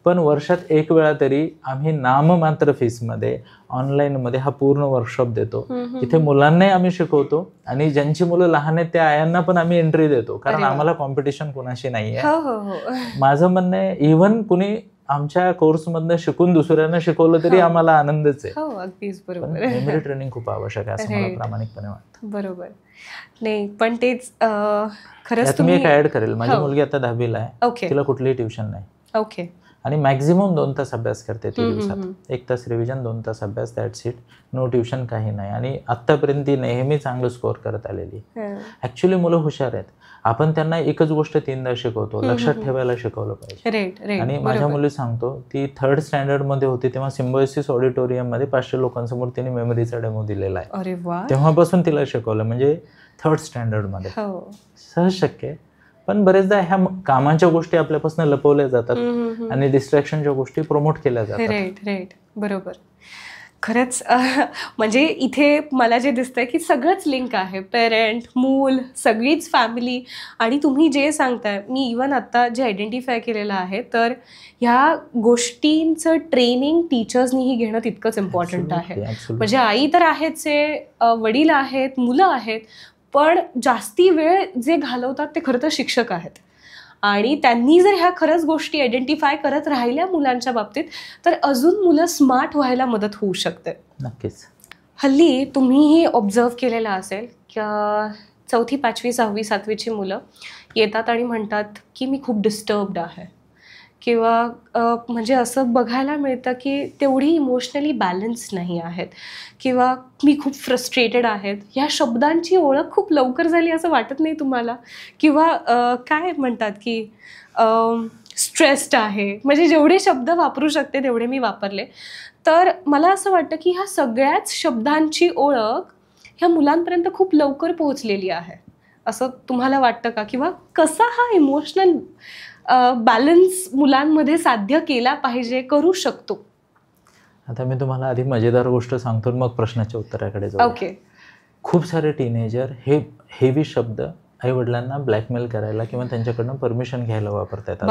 पण वर्षात एक वेळा तरी आम्ही नाममात्र फीसमध्ये ऑनलाईनमध्ये हा पूर्ण वर्कशॉप देतो. इथे मुलांनाही आम्ही शिकवतो आणि ज्यांची मुलं लहान आहेत त्या आयांना पण आम्ही एंट्री देतो, कारण आम्हाला कॉम्पिटिशन कुणाशी नाही आहे. माझं म्हणणं आहे, इव्हन कुणी आमच्या कोर्समधनं शिकून दुसऱ्यांना शिकवलं तरी आम्हाला आनंदच आहे. अगदीच बरोबर. मेमरी ट्रेनिंग खूप आवश्यक आहे असं मला प्रामाणिकपणे वाटतं. बरोबर. नाही पण तेच खरंच तुम्ही एक ऍड करेल, माझी मुलगी आता 10वीला आहे, तिला कुठलीही ट्युशन नाही आणि मॅक्झिमम 2 तास अभ्यास करते ती दिवसात. 1 तास रिव्हिजन, 2 तास अभ्यास, दॅट्स इट. नो ट्युशन, काही नाही. आणि आतापर्यंत ती नेहमी चांगलं स्कोअर करत आलेली. ऍक्च्युली मुलं हुशार आहेत, आपण त्यांना एकच गोष्ट 3दा शिकवतो, लक्षात ठेवायला शिकवलं पाहिजे. आणि माझ्या मुली सांगतो, ती 3rd स्टँडर्ड मध्ये होती तेव्हा सिम्बॉयसिस ऑडिटोरियम मध्ये 500 लोकांसमोर तिने मेमरीचा डेमो दिलेला आहे. तेव्हापासून तिला शिकवलं, म्हणजे 3rd स्टँडर्ड मध्ये. सहज शक्य आहे, पण बरेचदा ह्या कामाच्या गोष्टी आपल्यापासून लपवल्या जातात आणि डिस्ट्रॅक्शनच्या गोष्टी प्रमोट केल्या जातात. बरोबर. खरंच म्हणजे इथे मला जे दिसतंय की सगळंच लिंक आहे, पेरेंट, मूल, सगळीच फॅमिली. आणि तुम्ही जे सांगताय, मी इवन आता जे आयडेंटिफाय केलेलं आहे, तर ह्या गोष्टींचं ट्रेनिंग टीचर्सनीही घेणं तितकंच इम्पॉर्टंट आहे. म्हणजे आई तर आहेच आहे, वडील आहेत, मुलं आहेत, पण जास्ती वेळ जे घालवतात ते खरं तर शिक्षक आहेत. आणि त्यांनी जर ह्या खरंच गोष्टी आयडेंटिफाय करत राहिल्या मुलांच्या बाबतीत, तर अजून मुलं स्मार्ट व्हायला मदत होऊ शकते. नक्कीच. हल्ली तुम्हीही ऑब्झर्व केलेलं असेल की 4थी, 5वी, 6वी, 7वीची मुलं येतात आणि म्हणतात की मी खूप डिस्टर्ब्ड आहे, किंवा म्हणजे असं बघायला मिळतं की तेवढी इमोशनली बॅलन्स नाही आहेत, किंवा मी खूप फ्रस्ट्रेटेड आहेत. ह्या शब्दांची ओळख खूप लवकर झाली असं वाटत नाही तुम्हाला? किंवा काय म्हणतात की स्ट्रेस्ड आहे, म्हणजे जेवढे शब्द वापरू शकते तेवढे मी वापरले. तर मला असं वाटतं की ह्या सगळ्याच शब्दांची ओळख ह्या मुलांपर्यंत खूप लवकर पोहोचलेली आहे, असं तुम्हाला वाटतं का? किंवा कसा हा इमोशनल बॅलन्स मुलांमध्ये साध्य केला पाहिजे, करू शकतो? आता मी तुम्हाला आधी मजेदार गोष्ट सांगतो, मग प्रश्नाच्या उत्तराकडे जाऊ. खूप सारे टीनेजर हे हेवी शब्द आई वडिलांना ब्लॅकमेल करायला किंवा त्यांच्याकडनं परमिशन घ्यायला वापरतात.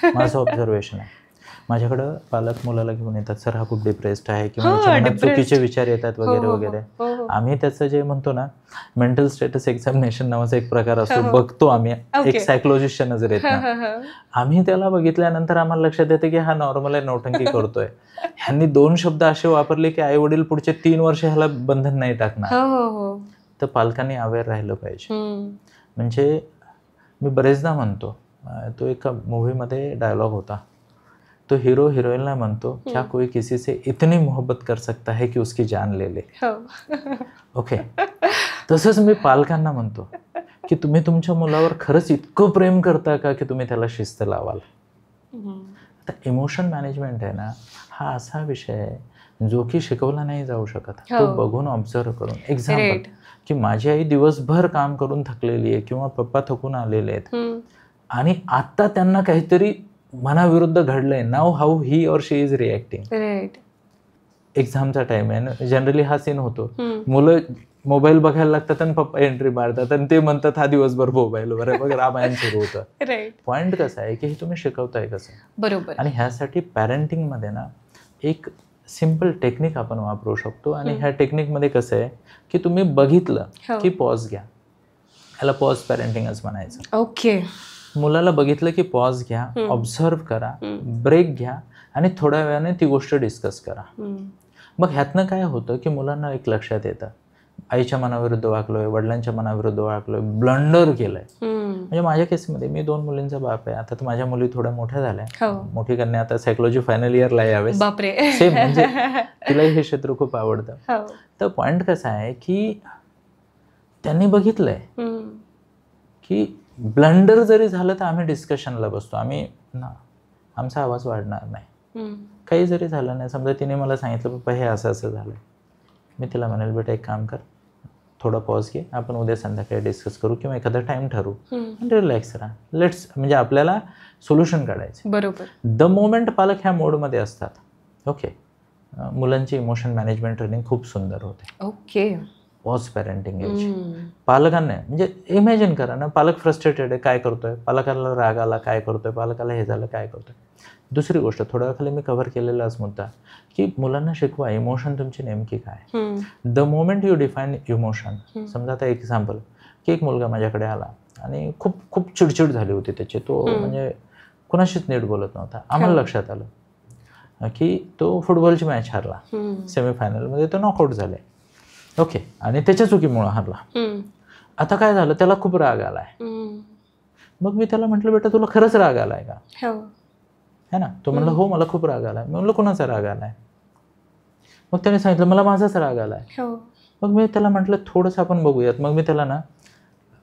माझं ऑब्झर्वेशन आहे. माझ्याकडं पालक मुलाला घेऊन येतात, सर हा खूप डिप्रेस्ड आहे किंवा त्याच्या मनात चुकीचे विचार येतात वगैरे वगैरे. आम्ही त्याचं जे म्हणतो ना मेंटल स्टेटस एक्झामिनेशन नावाचा एक प्रकार असतो, बघतो आम्ही एक सायकोलॉजिस्टच्या नजरेत. आम्ही त्याला बघितल्यानंतर आम्हाला लक्षात येतं की हा नॉर्मल आहे, नौटंकी करतोय. ह्यांनी 2 शब्द असे वापरले की आई वडील पुढचे 3 वर्ष ह्याला बंधन नाही टाकणार. तर पालकांनी अवेअर राहिलं पाहिजे. म्हणजे मी बरेचदा म्हणतो, तो एका मूवीमध्ये डायलॉग होता, तो हीरो हिरोईनला म्हणतो क्या कोई किसी से इतनी मोहब्बत कर सकता है कि उसकी जान ले ले. ओके, तसंच मी पालकांना म्हणतो की तुम्ही तुमच्या मुलावर खरंच इतकं प्रेम करता का की तुम्ही त्याला शिस्त लावाल. आता इमोशन मॅनेजमेंट आहे ना, हा असा विषय आहे जो की शिकवला नाही जाऊ शकत. तो बघून ऑब्झर्व करून. एक्झाम्पल की माझी आई दिवसभर काम करून थकलेली आहे किंवा पप्पा थकून आलेले आहेत आणि आता त्यांना काहीतरी मनाविरुद्ध घडलंय. नाव how he or she is reacting. एक्झामचा टाइम आहे, जनरली हा सीन होतो. मुलं मोबाईल बघायला लागतात आणि पप्पा एंट्री मारतात आणि ते म्हणतात हा दिवसभर मोबाईलवर आहे, बघ रामायण सुरू होतं. पॉइंट कसा आहे की हे तुम्ही शिकवताय कसं. बरोबर. आणि ह्यासाठी पॅरेंटिंग मध्ये ना एक सिम्पल टेक्निक आपण वापरू शकतो. आणि ह्या टेक्निकमध्ये कसं आहे की तुम्ही बघितलं की पॉज घ्या. ह्याला पॉज पॅरेंटिंगच म्हणायचं. ओके. मुलाला बघितलं की पॉज घ्या, ऑब्झर्व करा, ब्रेक घ्या आणि थोड्या वेळाने ती गोष्ट डिस्कस करा. मग ह्यातनं काय होतं की मुलांना एक लक्षात येतं, आईच्या मनाविरुद्ध वागलोय, वडिलांच्या मनाविरुद्ध वागलोय, ब्लंडर केलंय. म्हणजे माझ्या केसमध्ये मी 2 मुलींचा बाप आहे. आता तर माझ्या मुली थोड्या मोठ्या झाल्या. मोठी कन्या आता सायकोलॉजी फायनल इयरला यावेळेस. सेम, म्हणजे तिलाही हे क्षेत्र खूप आवडतं. तर पॉइंट कसा आहे की त्यांनी बघितलंय की ब्लंडर जरी झालं तर आम्ही डिस्कशनला बसतो. आम्ही ना आमचा आवाज वाढणार नाही. काही जरी झालं नाही, समजा तिने मला सांगितलं पप्पा हे असं असं झालं, मी तिला म्हणेल बेटा एक काम कर, थोडा पॉज घे, आपण उद्या संध्याकाळी डिस्कस करू किंवा एखादा टाइम ठरवू आणि रिलॅक्स राहा. लेट्स, म्हणजे आपल्याला सोल्युशन काढायचं. बरोबर. द मोमेंट पालक ह्या मोडमध्ये असतात, ओके, मुलांची इमोशन मॅनेजमेंट ट्रेनिंग खूप सुंदर होते. ओके. पॉज पॅरेंटिंग पालकांना, म्हणजे इमॅजिन करा ना, पालक फ्रस्ट्रेटेड आहे, काय करतोय, पालकाला राग आला काय करतोय, पालकाला हे झालं काय करतोय. दुसरी गोष्ट, थोड्या वेळाखाली मी कव्हर केलेलाच मुद्दा की मुलांना शिकवा इमोशन तुमची नेमकी काय. The moment you define emotion. समजा आता एक्झाम्पल की एक मुलगा माझ्याकडे आला आणि खूप खूप चिडचिड झाली होती त्याची, तो म्हणजे कुणाशीच नीट बोलत नव्हता. आम्हाला लक्षात आलं की तो फुटबॉलची मॅच हारला, सेमीफायनलमध्ये तो नॉकआउट झाले. ओके, आणि त्याच्या चुकीमुळे हारला. आता काय झालं, त्याला खूप राग आलाय. मग मी त्याला म्हटलं बेटा तुला खरंच राग आलाय का, है ना. तो म्हणला हो मला खूप राग आलाय. मी म्हणलं कोणाचा राग आलाय. मग त्याने सांगितलं मला माझाच राग आलाय. मग मी त्याला म्हटलं थोडंसं आपण बघूयात. मग मी त्याला ना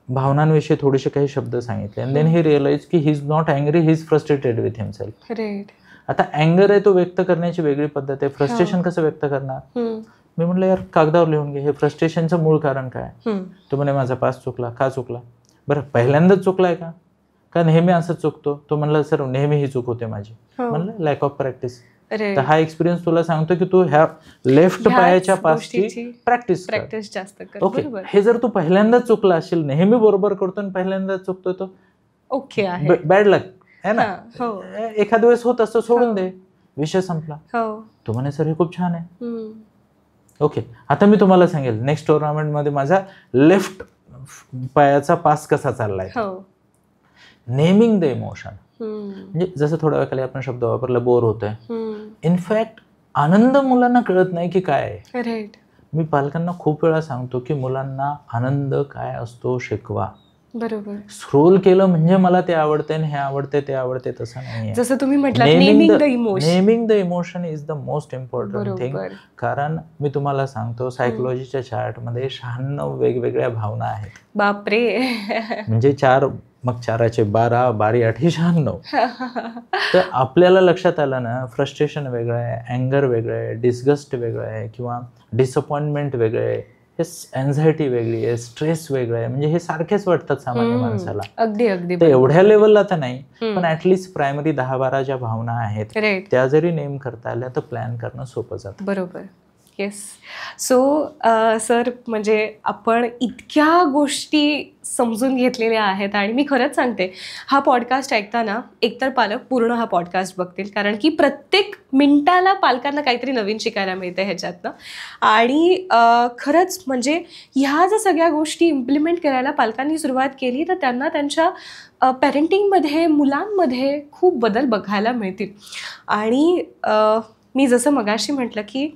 भावनांविषयी थोडेसे काही शब्द सांगितले. अँड देन ही रिअलाइज की he is not angry, he is frustrated with himself. आता अँगर आहे तो व्यक्त करण्याची वेगळी पद्धत आहे. फ्रस्ट्रेशन कसं व्यक्त करणार. मी म्हटलं यार कागदावर लिहून घे, हे फ्रस्ट्रेशनचं मूळ कारण काय. तो म्हणे माझा पास चुकला. का चुकला बरं, पहिल्यांदाच चुकलाय का नेहमी असंच चुकतो. तो म्हणला सर नेहमी ही चूक होते माझी. म्हणलं लॅक ऑफ प्रॅक्टिस. तर हा एक्सपिरियन्स तुला सांगतो की तू ह्या लेफ्ट पायाच्या पासची प्रॅक्टिस जास्त कर. ओके, हे जर तू पहिल्यांदाच चुकला असेल, नेहमी बरोबर करतो आणि पहिल्यांदाच चुकतो, तो ओके आहे, बॅड लक आहे ना. एखाद्या वेळेस होत असतं, सोडून दे, विषय संपला. तू म्हणे सर हे खूप छान आहे. ओके, आता मी तुम्हाला सांगेल नेक्स्ट टुर्नामेंटमध्ये माझा लेफ्ट पायाचा पास कसा चाललाय. Naming the emotion. म्हणजे जसं थोड्या वेळाखाली आपण शब्द वापरला बोर होतोय. इनफॅक्ट आनंद मुलांना कळत नाही की काय आहे. मी पालकांना खूप वेळा सांगतो की मुलांना आनंद काय असतो शिकवा. बरोबर. स्क्रोल केलं म्हणजे मला ते आवडते, हे आवडते, ते आवडते, तसं नाही. जसं तुम्ही म्हटलात naming the emotion is the most important thing. कारण मी तुम्हाला सांगतो सायकोलॉजीच्या चार्टमध्ये 96 वेगवेगळ्या भावना आहेत. बापरे. म्हणजे 4 मग 4चे 12, 12 8 96. तर आपल्याला लक्षात आलं ना, फ्रस्ट्रेशन वेगळं आहे, अँगर वेगळं आहे, डिस्गस्ट वेगळं आहे किंवा डिसअपॉइंटमेंट वेगळं आहे, हे एन्झायटी वेगळी आहे, स्ट्रेस वेगळं आहे. म्हणजे हे सारखेच वाटतात सामान्य माणसाला. अगदी अगदी. तर एवढ्या लेवलला तर नाही, पण ऍटलिस्ट प्रायमरी 10-12 ज्या भावना आहेत त्या जरी नेम करता आल्या तर प्लॅन करणं सोपं जातं. बरोबर. येस. सो सर, म्हणजे आपण इतक्या गोष्टी समजून घेतलेल्या आहेत आणि मी खरंच सांगते, हा पॉडकास्ट ऐकताना एकतर पालक पूर्ण हा पॉडकास्ट बघतील, कारण की प्रत्येक मिनिटाला पालकांना काहीतरी नवीन शिकायला मिळते ह्याच्यातनं. आणि खरंच म्हणजे ह्या जर सगळ्या गोष्टी इम्प्लिमेंट करायला पालकांनी सुरुवात केली तर त्यांना त्यांच्या पॅरेंटिंगमध्ये, मुलांमध्ये खूप बदल बघायला मिळतील. आणि मी जसं मगाशी म्हटलं की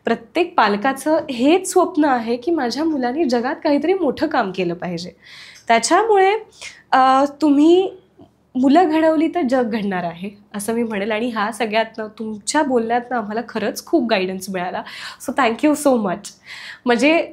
प्रत्येक पालकाचं हेच स्वप्न आहे की माझ्या मुलांनी जगात काहीतरी मोठं काम केलं पाहिजे. त्याच्यामुळे तुम्ही मुलं घडवली तर जग घडणार आहे असं मी म्हणेल. आणि ह्या सगळ्यातनं, तुमच्या बोलण्यातनं आम्हाला खरंच खूप गायडन्स मिळाला. So thank you so much. म्हणजे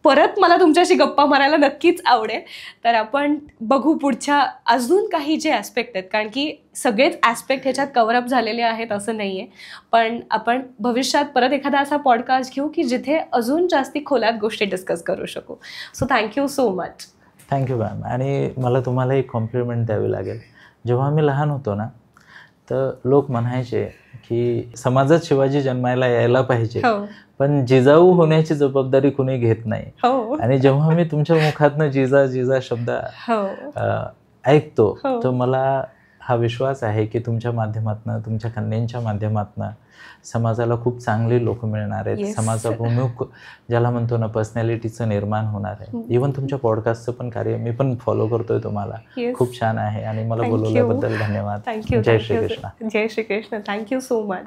परत मला तुमच्याशी गप्पा मारायला नक्कीच आवडेल. तर आपण बघू पुढच्या अजून काही जे ॲस्पेक्ट आहेत, कारण की सगळेच ॲस्पेक्ट ह्याच्यात कव्हरअप झालेले आहेत असं नाही आहे. पण आपण भविष्यात परत एखादा असा पॉडकास्ट घेऊ की जिथे अजून जास्ती खोलात गोष्टी डिस्कस करू शकू. So thank you so much. Thank you ma'am. आणि मला तुम्हाला एक कॉम्प्लिमेंट द्यावी लागेल. जेव्हा आम्ही लहान होतो ना, तर लोक म्हणायचे की समाजात शिवाजी जन्मायला यायला पाहिजे, पण जिजाऊ होण्याची जबाबदारी कुणी घेत नाही. आणि जेव्हा मी तुमच्या मुखातनं जिजा जिजा शब्द ऐकतो, तर मला हा विश्वास आहे की तुमच्या माध्यमातनं, तुमच्या कन्यांच्या माध्यमातनं समाजाला खूप चांगली लोक मिळणार आहेत. समाजाभिमुख ज्याला म्हणतो ना, पर्सनॅलिटीचं निर्माण होणार आहे. इव्हन तुमच्या पॉडकास्टचं पण कार्य मी पण फॉलो करतोय तुम्हाला. खूप छान आहे आणि मला बोलवल्याबद्दल धन्यवाद. थँक्यू. जय श्रीकृष्ण. जय श्रीकृष्ण. Thank you so much.